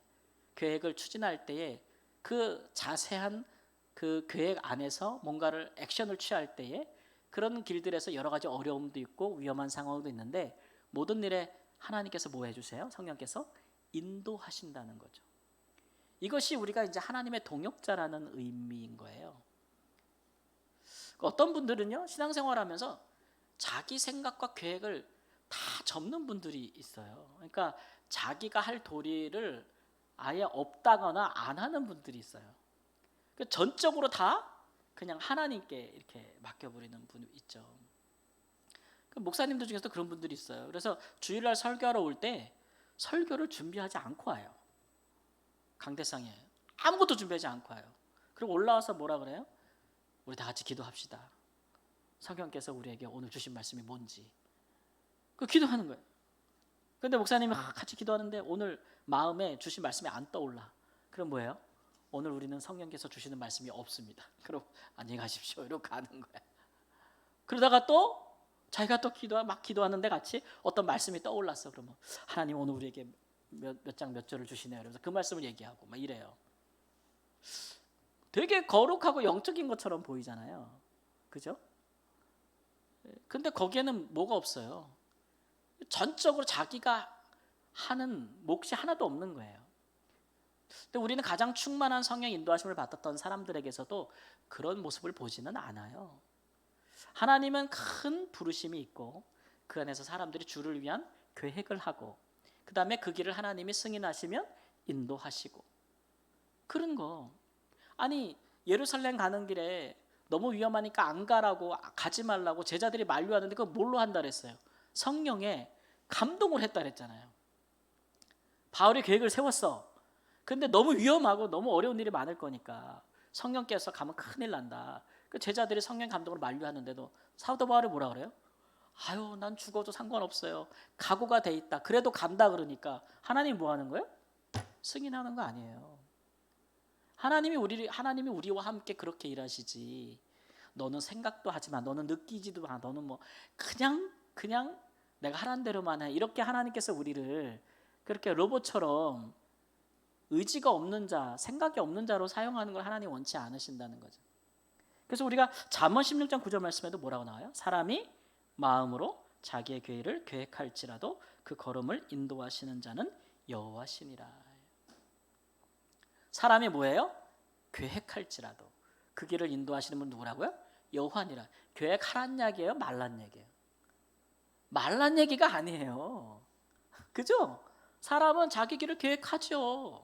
계획을 추진할 때에 그 자세한 그 계획 안에서 뭔가를 액션을 취할 때에 그런 길들에서 여러 가지 어려움도 있고 위험한 상황도 있는데 모든 일에 하나님께서 뭐 해주세요? 성령께서 인도하신다는 거죠. 이것이 우리가 이제 하나님의 동역자라는 의미인 거예요. 어떤 분들은요, 신앙생활하면서 자기 생각과 계획을 다 접는 분들이 있어요. 그러니까 자기가 할 도리를 아예 없다거나 안 하는 분들이 있어요. 전적으로 다 그냥 하나님께 이렇게 맡겨버리는 분이 있죠. 목사님들 중에서도 그런 분들이 있어요. 그래서 주일날 설교하러 올 때 설교를 준비하지 않고 와요. 강대상에 아무것도 준비하지 않고 와요. 그리고 올라와서 뭐라 그래요? 우리 다 같이 기도합시다. 성령께서 우리에게 오늘 주신 말씀이 뭔지. 그 기도하는 거예요. 근데 목사님이 같이 기도하는데 오늘 마음에 주신 말씀이 안 떠올라. 그럼 뭐예요? 오늘 우리는 성령께서 주시는 말씀이 없습니다. 그럼 안녕히 가십시오. 이러고 가는 거야. 그러다가 또 자기가 또 막 기도하는데 같이 어떤 말씀이 떠올랐어. 그러면 하나님 오늘 우리에게 몇 장 몇 절을 주시네요. 그래서 그 말씀을 얘기하고 막 이래요. 되게 거룩하고 영적인 것처럼 보이잖아요. 그죠? 근데 거기에는 뭐가 없어요. 전적으로 자기가 하는 몫이 하나도 없는 거예요. 근데 우리는 가장 충만한 성령 인도하심을 받았던 사람들에게서도 그런 모습을 보지는 않아요. 하나님은 큰 부르심이 있고 그 안에서 사람들이 주를 위한 계획을 하고 그 다음에 그 길을 하나님이 승인하시면 인도하시고 그런 거. 아니 예루살렘 가는 길에 너무 위험하니까 안 가라고 가지 말라고 제자들이 만류하는데 그거 뭘로 한다 그랬어요? 성령에 감동을 했다 그랬잖아요. 바울이 계획을 세웠어. 근데 너무 위험하고 너무 어려운 일이 많을 거니까 성령께서 가면 큰일 난다. 그 제자들이 성령 감동을 만류하는데도 사도 바울이 뭐라 그래요? 아유 난 죽어도 상관없어요. 각오가 돼 있다. 그래도 간다 그러니까 하나님 뭐 하는 거예요? 승인하는 거 아니에요. 하나님이 우리와 함께 그렇게 일하시지. 너는 생각도 하지 마. 너는 느끼지도 마. 너는 뭐 그냥 내가 하라는 대로만 해. 이렇게 하나님께서 우리를 그렇게 로봇처럼 의지가 없는 자, 생각이 없는 자로 사용하는 걸 하나님 원치 않으신다는 거죠. 그래서 우리가 잠언 16장 9절 말씀에도 뭐라고 나와요? 사람이 마음으로 자기의 계획을 계획할지라도 그 걸음을 인도하시는 자는 여호와시니라. 사람이 뭐예요? 계획할지라도 그 길을 인도하시는 분 누구라고요? 여호와니라. 계획하란 얘기예요? 말란 얘기예요? 말란 얘기가 아니에요. 그죠? 사람은 자기 길을 계획하죠.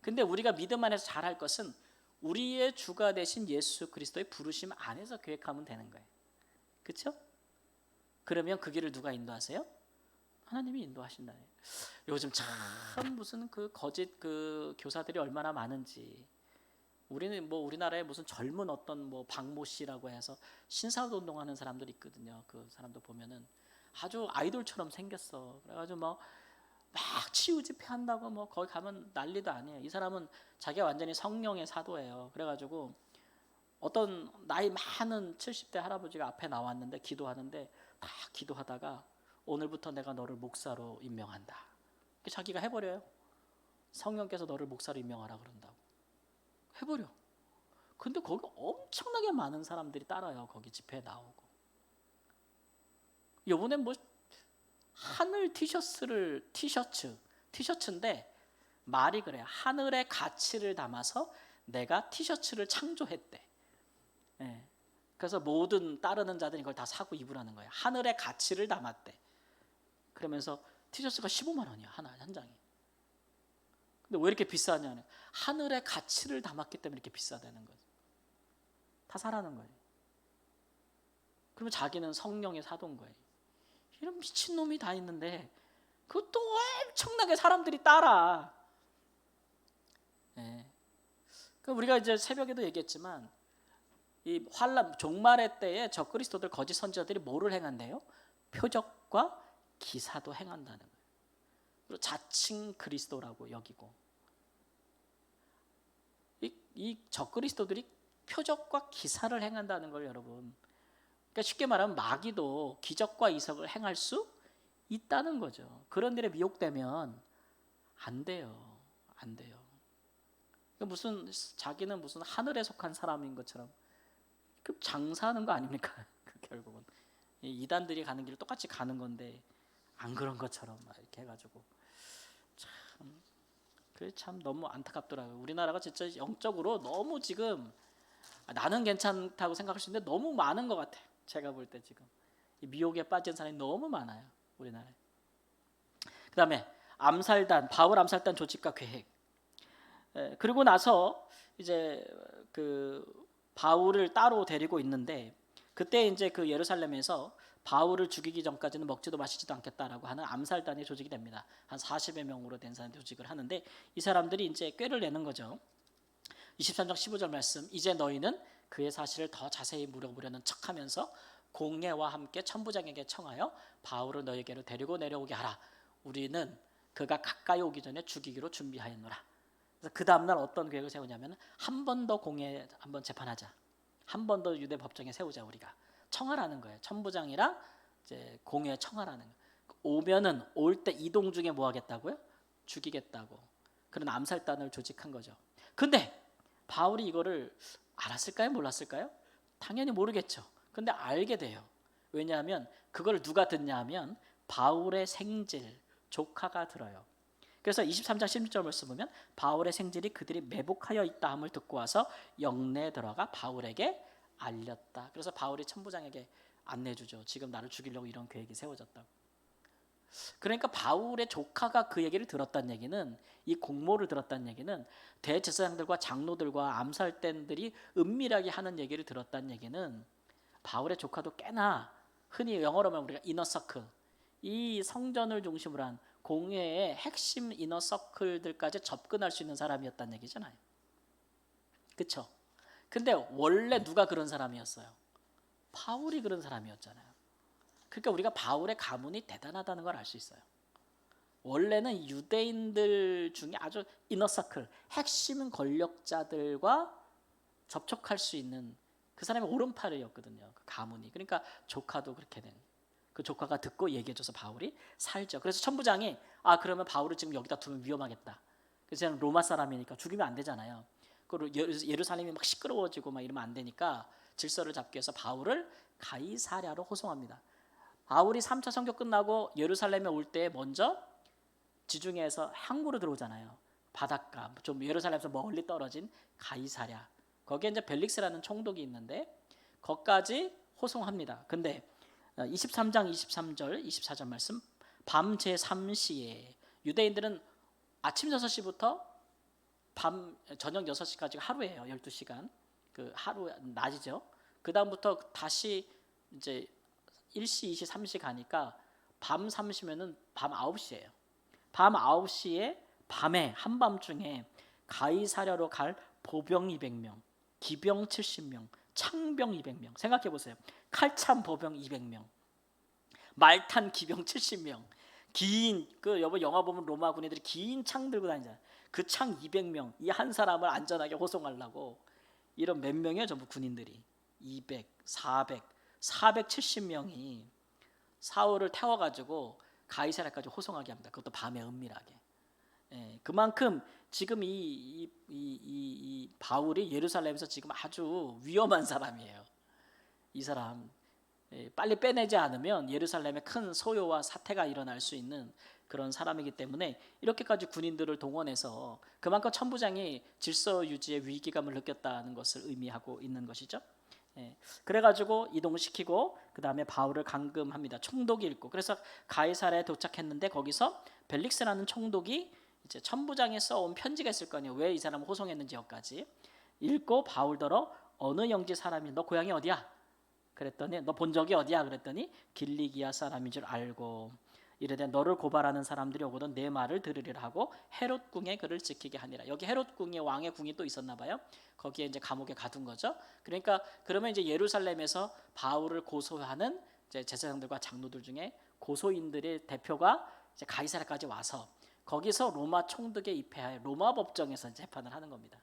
근데 우리가 믿음 안에서 잘할 것은 우리의 주가 되신 예수 그리스도의 부르심 안에서 계획하면 되는 거예요. 그렇죠? 그러면 그 길을 누가 인도하세요? 하나님이 인도하신다. 요즘 참 무슨 그 거짓 그 교사들이 얼마나 많은지. 우리는 뭐 우리나라에 무슨 젊은 어떤 뭐 박모 씨라고 해서 신사도 운동하는 사람들이 있거든요. 그 사람도 보면은 아주 아이돌처럼 생겼어. 그래가지고 뭐 막 치유 집회한다고 뭐 거기 가면 난리도 아니에요. 이 사람은 자기가 완전히 성령의 사도예요. 그래가지고 어떤 나이 많은 70대 할아버지가 앞에 나왔는데 기도하는데 다 기도하다가 오늘부터 내가 너를 목사로 임명한다. 자기가 해버려요. 성령께서 너를 목사로 임명하라 그런다고. 해버려. 근데 거기 엄청나게 많은 사람들이 따라요. 거기 집회에 나오고. 요번에 뭐 하늘 티셔츠인데 말이 그래요. 하늘의 가치를 담아서 내가 티셔츠를 창조했대. 예. 그래서 모든 따르는 자들이 이걸 다 사고 입으라는 거예요. 하늘의 가치를 담았대. 그러면서 티셔츠가 15만 원이야. 한 장이. 근데 왜 이렇게 비싸냐면 하늘의 가치를 담았기 때문에 이렇게 비싸다는 거죠. 다 사라는 거예요. 그러면 자기는 성령의 사도인 거예요. 이런 미친놈이 다 있는데 그것도 엄청나게 사람들이 따라. 네. 우리가 이제 새벽에도 얘기했지만 이 환란 종말의 때에 적그리스도들 거짓 선지자들이 뭐를 행한대요? 표적과 기사도 행한다는 거예요. 그리고 자칭 그리스도라고 여기고 이 적그리스도들이 표적과 기사를 행한다는 걸 여러분. 그러니까 쉽게 말하면 마귀도 기적과 이적을 행할 수 있다는 거죠. 그런 일에 미혹되면 안 돼요. 안 돼요. 무슨 자기는 무슨 하늘에 속한 사람인 것처럼 그 장사하는 거 아닙니까? 결국은 이단들이 가는 길을 똑같이 가는 건데 안 그런 것처럼 막 이렇게 해가지고 참 너무 안타깝더라고요. 우리나라가 진짜 영적으로 너무 지금 나는 괜찮다고 생각할 수 있는데 너무 많은 것 같아요. 제가 볼 때 지금 이 미혹에 빠진 사람이 너무 많아요, 우리나라에. 그다음에 암살단, 바울 암살단 조직과 계획. 그리고 나서 이제 그 바울을 따로 데리고 있는데 그때 이제 그 예루살렘에서 바울을 죽이기 전까지는 먹지도 마시지도 않겠다라고 하는 암살단이 조직이 됩니다. 한 40여 명으로 된 사람 조직을 하는데 이 사람들이 이제 꾀를 내는 거죠. 23장 15절 말씀, 이제 너희는 그의 사실을 더 자세히 물어보려는 척하면서 공예와 함께 천부장에게 청하여 바울을 너희에게로 데리고 내려오게 하라. 우리는 그가 가까이 오기 전에 죽이기로 준비하였노라. 그래서 그 다음날 어떤 계획을 세우냐면 한 번 더 공예 한번 재판하자. 한 번 더 유대 법정에 세우자. 우리가 청하라는 거예요. 천부장이랑 이제 공예 청하라는 거예요. 오면은 올 때 이동 중에 뭐 하겠다고요? 죽이겠다고. 그런 암살단을 조직한 거죠. 근데 바울이 이거를 알았을까요? 몰랐을까요? 당연히 모르겠죠. 근데 알게 돼요. 왜냐하면 그걸 누가 듣냐 하면 바울의 생질, 조카가 들어요. 그래서 23장 16절 말씀 보면 바울의 생질이 그들이 매복하여 있다 함을 듣고 와서 영내에 들어가 바울에게 알렸다. 그래서 바울이 천부장에게 안내주죠. 지금 나를 죽이려고 이런 계획이 세워졌다고. 그러니까 바울의 조카가 그 얘기를 들었다는 얘기는, 이 공모를 들었다는 얘기는, 대제사장들과 장로들과 암살단들이 은밀하게 하는 얘기를 들었다는 얘기는 바울의 조카도 꽤나 흔히 영어로 하면 우리가 이너서클, 이 성전을 중심으로 한 공회의 핵심 이너서클들까지 접근할 수 있는 사람이었다는 얘기잖아요. 그렇죠? 근데 원래 누가 그런 사람이었어요? 바울이 그런 사람이었잖아요. 그러니까 우리가 바울의 가문이 대단하다는 걸 알 수 있어요. 원래는 유대인들 중에 아주 이너서클, 핵심 권력자들과 접촉할 수 있는 그 사람의 오른팔이었거든요. 그 가문이. 그러니까 조카도 그렇게 된. 그 조카가 듣고 얘기해줘서 바울이 살죠. 그래서 천부장이 그러면 바울을 지금 여기다 두면 위험하겠다. 그래서 저는 로마 사람이니까 죽이면 안 되잖아요. 그리고 예루살렘이 막 시끄러워지고 막 이러면 안 되니까 질서를 잡기 위해서 바울을 가이사랴로 호송합니다. 바울이 3차 선교 끝나고 예루살렘에 올 때 먼저 지중해에서 항구로 들어오잖아요. 바닷가, 좀 예루살렘에서 멀리 떨어진 가이사랴. 거기에 이제 벨릭스라는 총독이 있는데 거기까지 호송합니다. 근데 23장 23절 24절 말씀, 밤 제3시에 유대인들은 아침 6시부터 밤 저녁 6시까지 하루예요. 12시간. 그 하루 낮이죠. 그다음부터 다시 이제 1시, 2시, 3시 가니까 밤 3시면은 밤 9시예요. 밤 9시에 밤에 한밤중에 가이사랴로 갈 보병 200명, 기병 70명, 창병 200명. 생각해 보세요. 칼찬 보병 200명, 말탄 기병 70명, 긴 그 여보 영화 보면 로마 군인들이 긴 창 들고 다니잖아요. 그 창 200명, 이 한 사람을 안전하게 호송하려고 이런 몇 명이에요, 전부 군인들이. 200, 400, 470명이 사울을 태워가지고 가이사랴까지 호송하게 합니다. 그것도 밤에 은밀하게. 그만큼 지금 이 바울이 예루살렘에서 지금 아주 위험한 사람이에요. 이 사람 빨리 빼내지 않으면 예루살렘에 큰 소요와 사태가 일어날 수 있는 그런 사람이기 때문에 이렇게까지 군인들을 동원해서 그만큼 천부장이 질서 유지에 위기감을 느꼈다는 것을 의미하고 있는 것이죠. 그래가지고 이동시키고 그 다음에 바울을 감금합니다. 총독이 읽고. 그래서 가이사랴에 도착했는데 거기서 벨릭스라는 총독이 이제 천부장에 써온 편지가 있을 거 아니에요. 왜 이 사람을 호송했는지 여기까지 읽고 바울더러 어느 영지 사람이, 너 고향이 어디야? 그랬더니 너 본 적이 어디야? 그랬더니 길리기아 사람인 줄 알고 이르되 너를 고발하는 사람들이 오거든 내 말을 들으리라 하고 헤롯 궁에 그를 지키게 하니라. 여기 헤롯 궁에 왕의 궁이 또 있었나 봐요. 거기에 이제 감옥에 가둔 거죠. 그러니까 그러면 이제 예루살렘에서 바울을 고소하는 이제 제사장들과 장로들 중에 고소인들의 대표가 이제 가이사랴까지 와서 거기서 로마 총독에 입회하여 로마 법정에서 재판을 하는 겁니다.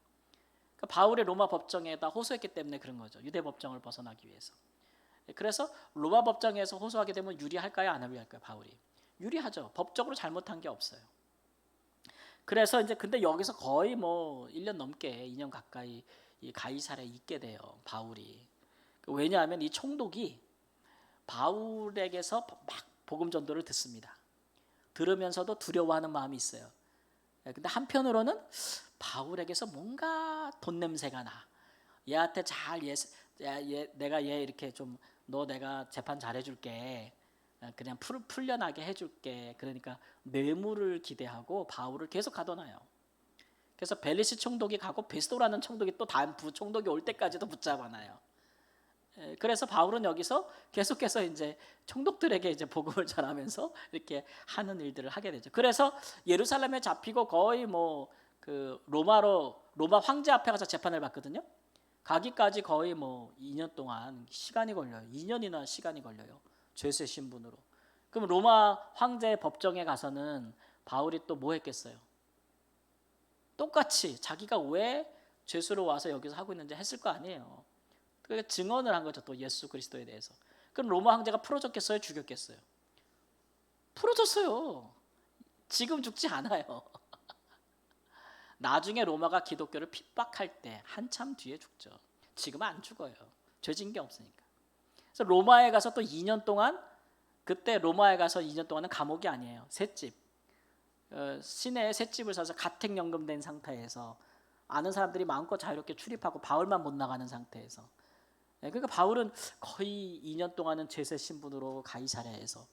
그러니까 바울의 로마 법정에다 호소했기 때문에 그런 거죠. 유대 법정을 벗어나기 위해서. 그래서 로마 법정에서 호소하게 되면 유리할까요? 안 유리할까요? 바울이 유리하죠. 법적으로 잘못한 게 없어요. 그래서 이제 근데 여기서 거의 뭐 1년 넘게 2년 가까이 이 가이사랴에 있게 돼요. 바울이. 왜냐하면 이 총독이 바울에게서 막 복음 전도를 듣습니다. 들으면서도 두려워하는 마음이 있어요. 근데 한편으로는 바울에게서 뭔가 돈 냄새가 나. 얘한테 내가 얘 이렇게 좀 너 내가 재판 잘해줄게. 그냥 풀려나게 해줄게. 그러니까 뇌물을 기대하고 바울을 계속 가둬놔요. 그래서 벨리스 총독이 가고 베스도라는 총독이 또 다음 부총독이 올 때까지도 붙잡아놔요. 그래서 바울은 여기서 계속해서 이제 총독들에게 이제 복음을 전하면서 이렇게 하는 일들을 하게 되죠. 그래서 예루살렘에 잡히고 거의 뭐 그 로마 황제 앞에 가서 재판을 받거든요. 가기까지 거의 뭐 2년 동안 시간이 걸려요. 2년이나 시간이 걸려요. 죄수의 신분으로. 그럼 로마 황제 법정에 가서는 바울이 또 뭐 했겠어요? 똑같이 자기가 왜 죄수로 와서 여기서 하고 있는지 했을 거 아니에요. 그러니까 증언을 한 거죠. 또 예수 그리스도에 대해서. 그럼 로마 황제가 풀어줬겠어요? 죽였겠어요? 풀어줬어요. 지금 죽지 않아요. 나중에 로마가 기독교를 핍박할 때 한참 뒤에 죽죠. 지금은 안 죽어요. 죄진 게 없으니까. 그래서 로마에 가서 또 2년 동안, 그때 로마에 가서 2년 동안은 감옥이 아니에요. 셋집. 시내에 셋집을 사서 가택연금된 상태에서 아는 사람들이 마음껏 자유롭게 출입하고 바울만 못 나가는 상태에서. 그러니까 바울은 거의 2년 동안은 죄세 신분으로 가이사랴에서,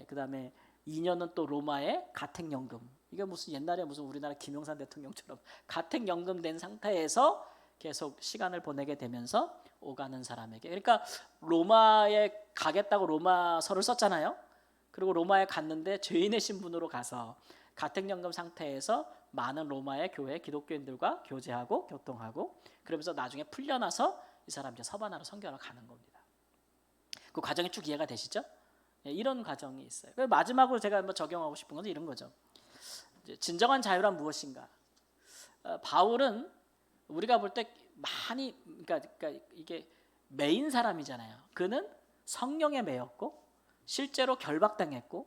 그 다음에 2년은 또 로마의 가택연금. 이게 무슨 옛날에 무슨 우리나라 김영삼 대통령처럼 가택연금된 상태에서 계속 시간을 보내게 되면서 오가는 사람에게. 그러니까 로마에 가겠다고 로마서를 썼잖아요. 그리고 로마에 갔는데 죄인의 신분으로 가서 가택연금 상태에서 많은 로마의 교회 기독교인들과 교제하고 교통하고 그러면서 나중에 풀려나서 이 사람 이제 서바나로 선교하러 가는 겁니다. 그 과정이 쭉 이해가 되시죠? 이런 과정이 있어요. 마지막으로 제가 한번 적용하고 싶은 것은 이런 거죠. 진정한 자유란 무엇인가? 바울은 우리가 볼 때 많이 그러니까 이게 매인 사람이잖아요. 그는 성령에 매였고 실제로 결박당했고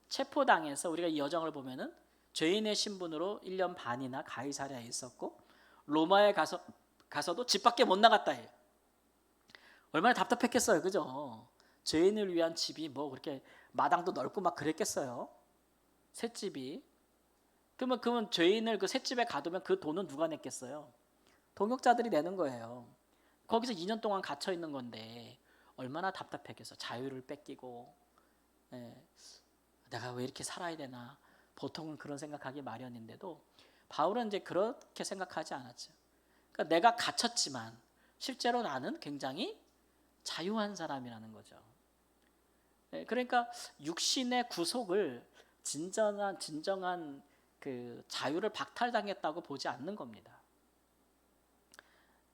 체포당해서 우리가 이 여정을 보면은 죄인의 신분으로 1년 반이나 가이사랴에 있었고 로마에 가서도 집 밖에 못 나갔다 해요. 얼마나 답답했겠어요, 그죠? 죄인을 위한 집이 뭐 그렇게 마당도 넓고 막 그랬겠어요. 셋집이. 그러면 죄인을 그 셋집에 가두면 그 돈은 누가 냈겠어요? 동역자들이 내는 거예요. 거기서 2년 동안 갇혀 있는 건데 얼마나 답답했겠어. 자유를 뺏기고, 내가 왜 이렇게 살아야 되나. 보통은 그런 생각하기 마련인데도 바울은 이제 그렇게 생각하지 않았죠. 그러니까 내가 갇혔지만 실제로 나는 굉장히 자유한 사람이라는 거죠. 그러니까 육신의 구속을 진정한 그 자유를 박탈당했다고 보지 않는 겁니다.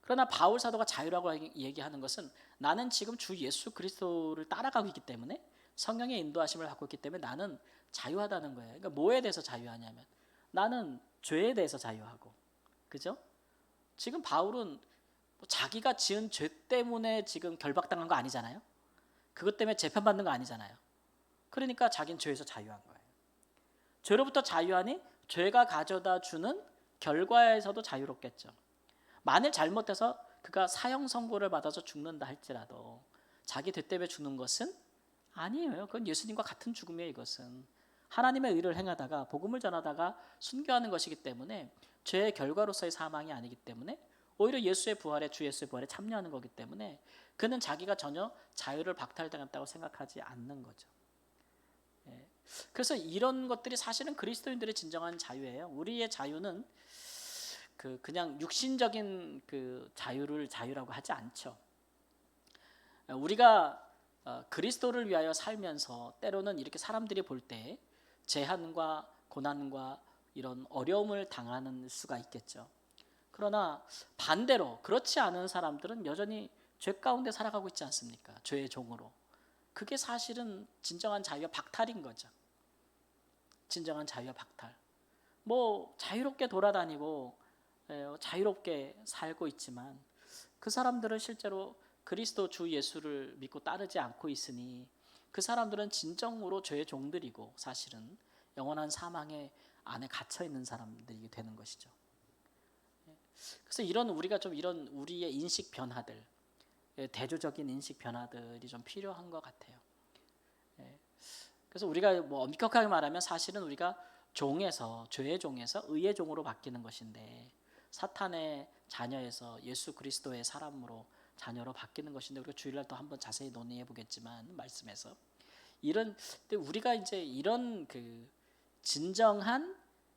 그러나 바울 사도가 자유라고 얘기하는 것은 나는 지금 주 예수 그리스도를 따라가고 있기 때문에 성령의 인도하심을 받고 있기 때문에 나는 자유하다는 거예요. 그러니까 뭐에 대해서 자유하냐면 나는 죄에 대해서 자유하고, 그죠? 지금 바울은 자기가 지은 죄 때문에 지금 결박당한 거 아니잖아요. 그것 때문에 재판받는 거 아니잖아요. 그러니까 자기는 죄에서 자유한 거예요. 죄로부터 자유하니 죄가 가져다 주는 결과에서도 자유롭겠죠. 만일 잘못해서 그가 사형 선고를 받아서 죽는다 할지라도 자기 죄 때문에 죽는 것은 아니에요. 그건 예수님과 같은 죽음이에요. 이것은 하나님의 의를 행하다가 복음을 전하다가 순교하는 것이기 때문에 죄의 결과로서의 사망이 아니기 때문에 오히려 주 예수의 부활에 참여하는 거기 때문에 그는 자기가 전혀 자유를 박탈당했다고 생각하지 않는 거죠. 그래서 이런 것들이 사실은 그리스도인들의 진정한 자유예요. 우리의 자유는 그냥 육신적인 그 자유라고 하지 않죠. 우리가 그리스도를 위하여 살면서 때로는 이렇게 사람들이 볼 때 제한과 고난과 이런 어려움을 당하는 수가 있겠죠. 그러나 반대로 그렇지 않은 사람들은 여전히 죄 가운데 살아가고 있지 않습니까? 죄의 종으로. 그게 사실은 진정한 자유와 박탈인 거죠. 진정한 자유와 박탈. 뭐 자유롭게 돌아다니고 자유롭게 살고 있지만 그 사람들은 실제로 그리스도 주 예수를 믿고 따르지 않고 있으니 그 사람들은 진정으로 죄의 종들이고 사실은 영원한 사망의 안에 갇혀 있는 사람들이 되는 것이죠. 그래서 우리가 좀 이런 우리의 인식 변화들, 대조적인 인식 변화들이 좀 필요한 것 같아요. 그래서 우리가 뭐 엄격하게 말하면 사실은 우리가 종에서, 죄의 종에서 의의 종으로 바뀌는 것인데, 사탄의 자녀에서 예수 그리스도의 사람으로 자녀로 바뀌는 것인데, 우리가 주일날 또 한번 자세히 논의해 보겠지만 말씀에서 이런, 근데 우리가 이제 이런 그 진정한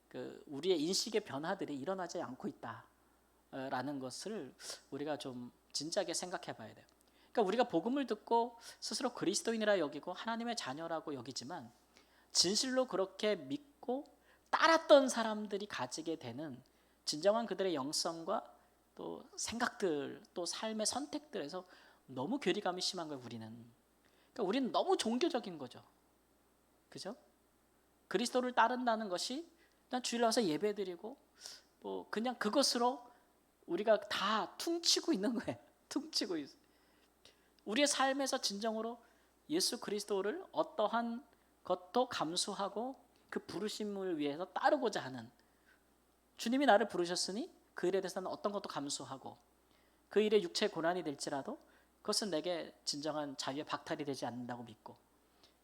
그 우리의 인식의 변화들이 일어나지 않고 있다라는 것을 우리가 좀 진지하게 생각해 봐야 돼요. 그러니까 우리가 복음을 듣고 스스로 그리스도인이라 여기고 하나님의 자녀라고 여기지만, 진실로 그렇게 믿고 따랐던 사람들이 가지게 되는 진정한 그들의 영성과 또 생각들, 또 삶의 선택들에서 너무 괴리감이 심한 거예요. 그러니까 우리는 너무 종교적인 거죠. 그죠? 그리스도를 따른다는 것이 그냥 주일 와서 예배드리고 뭐 그냥 그것으로 우리가 다 퉁치고 있는 거예요. 퉁치고 있어요. 우리의 삶에서 진정으로 예수 그리스도를 어떠한 것도 감수하고 그 부르심을 위해서 따르고자 하는, 주님이 나를 부르셨으니 그 일에 대해서는 어떤 것도 감수하고 그 일에 육체의 고난이 될지라도 그것은 내게 진정한 자유의 박탈이 되지 않는다고 믿고,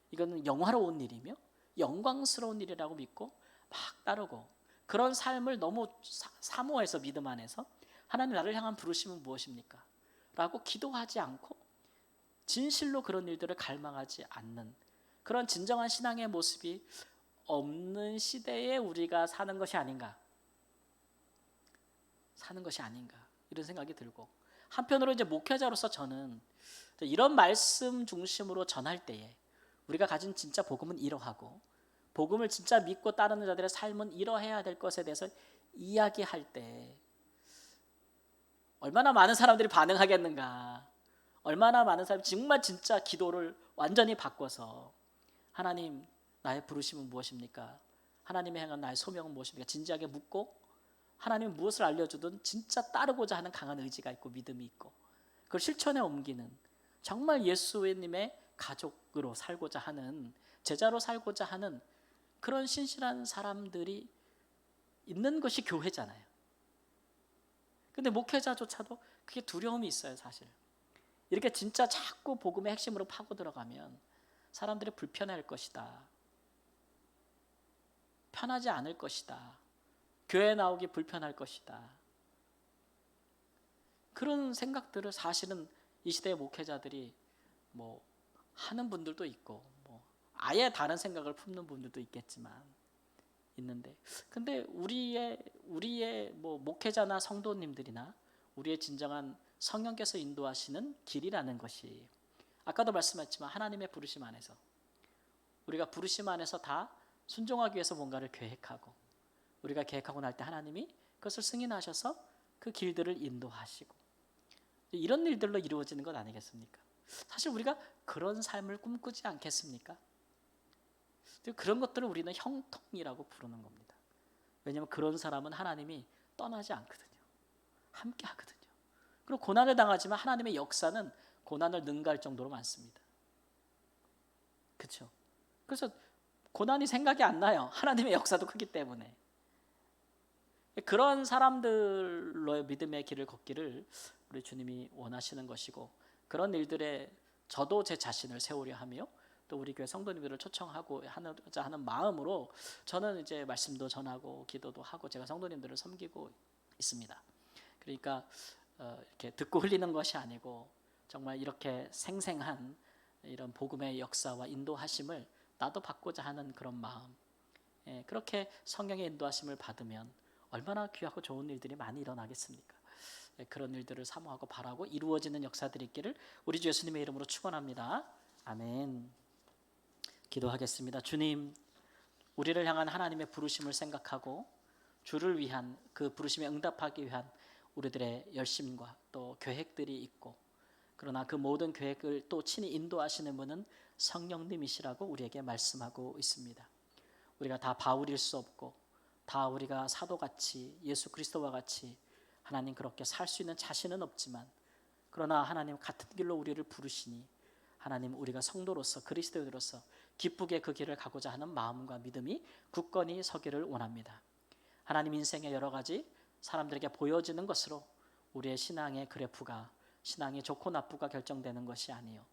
이거는 영화로운 일이며 영광스러운 일이라고 믿고 막 따르고, 그런 삶을 너무 사모해서 믿음 안에서 하나님 나를 향한 부르심은 무엇입니까? 라고 기도하지 않고 진실로 그런 일들을 갈망하지 않는 그런 진정한 신앙의 모습이 없는 시대에 우리가 사는 것이 아닌가 이런 생각이 들고, 한편으로 이제 목회자로서 저는 이런 말씀 중심으로 전할 때에 우리가 가진 진짜 복음은 이러하고, 복음을 진짜 믿고 따르는 자들의 삶은 이러해야 될 것에 대해서 이야기할 때 얼마나 많은 사람들이 반응하겠는가, 얼마나 많은 사람이 정말 진짜 기도를 완전히 바꿔서 하나님 나의 부르심은 무엇입니까? 하나님의 향한 나의 소명은 무엇입니까? 진지하게 묻고 하나님이 무엇을 알려주든 진짜 따르고자 하는 강한 의지가 있고 믿음이 있고 그걸 실천에 옮기는, 정말 예수님의 가족으로 살고자 하는, 제자로 살고자 하는 그런 신실한 사람들이 있는 것이 교회잖아요. 근데 목회자조차도 그게 두려움이 있어요. 사실 이렇게 진짜 자꾸 복음의 핵심으로 파고 들어가면 사람들이 불편할 것이다, 편하지 않을 것이다, 교회 나오기 불편할 것이다, 그런 생각들을 사실은 이 시대의 목회자들이 뭐 하는 분들도 있고 뭐 아예 다른 생각을 품는 분들도 있겠지만 있는데, 근데 우리의 뭐 목회자나 성도님들이나 우리의 진정한 성령께서 인도하시는 길이라는 것이, 아까도 말씀했지만 하나님의 부르심 안에서 우리가 부르심 안에서 다 순종하기 위해서 뭔가를 계획하고, 우리가 계획하고 날 때 하나님이 그것을 승인하셔서 그 길들을 인도하시고, 이런 일들로 이루어지는 것 아니겠습니까? 사실 우리가 그런 삶을 꿈꾸지 않겠습니까? 그런 것들을 우리는 형통이라고 부르는 겁니다. 왜냐하면 그런 사람은 하나님이 떠나지 않거든요. 함께 하거든요. 그리고 고난을 당하지만 하나님의 역사는 고난을 능가할 정도로 많습니다. 그렇죠? 그래서 고난이 생각이 안 나요. 하나님의 역사도 크기 때문에. 그런 사람들로의 믿음의 길을 걷기를 우리 주님이 원하시는 것이고, 그런 일들에 저도 제 자신을 세우려 하며 또 우리 교회 성도님들을 초청하고 하는 마음으로 저는 이제 말씀도 전하고 기도도 하고 제가 성도님들을 섬기고 있습니다. 그러니까 이렇게 듣고 흘리는 것이 아니고 정말 이렇게 생생한 이런 복음의 역사와 인도하심을 나도 받고자 하는 그런 마음, 그렇게 성령의 인도하심을 받으면 얼마나 귀하고 좋은 일들이 많이 일어나겠습니까? 그런 일들을 사모하고 바라고 이루어지는 역사들이 있기를 우리 주 예수님의 이름으로 축원합니다. 아멘. 기도하겠습니다. 주님, 우리를 향한 하나님의 부르심을 생각하고 주를 위한 그 부르심에 응답하기 위한 우리들의 열심과 또 계획들이 있고, 그러나 그 모든 계획을 또 친히 인도하시는 분은 성령님이시라고 우리에게 말씀하고 있습니다. 우리가 다 바울일 수 없고 다 우리가 사도같이 예수 그리스도와 같이 하나님 그렇게 살 수 있는 자신은 없지만, 그러나 하나님 같은 길로 우리를 부르시니 하나님 우리가 성도로서 그리스도인으로서 기쁘게 그 길을 가고자 하는 마음과 믿음이 굳건히 서기를 원합니다. 하나님 인생의 여러 가지 사람들에게 보여지는 것으로 우리의 신앙의 그래프가, 신앙이 좋고 나쁘가 결정되는 것이 아니요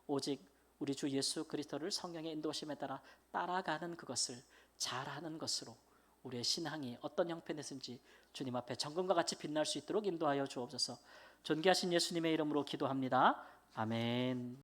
오직 우리 주 예수 그리스도를 성령의 인도심에 따라 따라가는 그것을 잘하는 것으로 우리의 신앙이 어떤 형편에서인지 주님 앞에 정금과 같이 빛날 수 있도록 인도하여 주옵소서. 존귀하신 예수님의 이름으로 기도합니다. 아멘.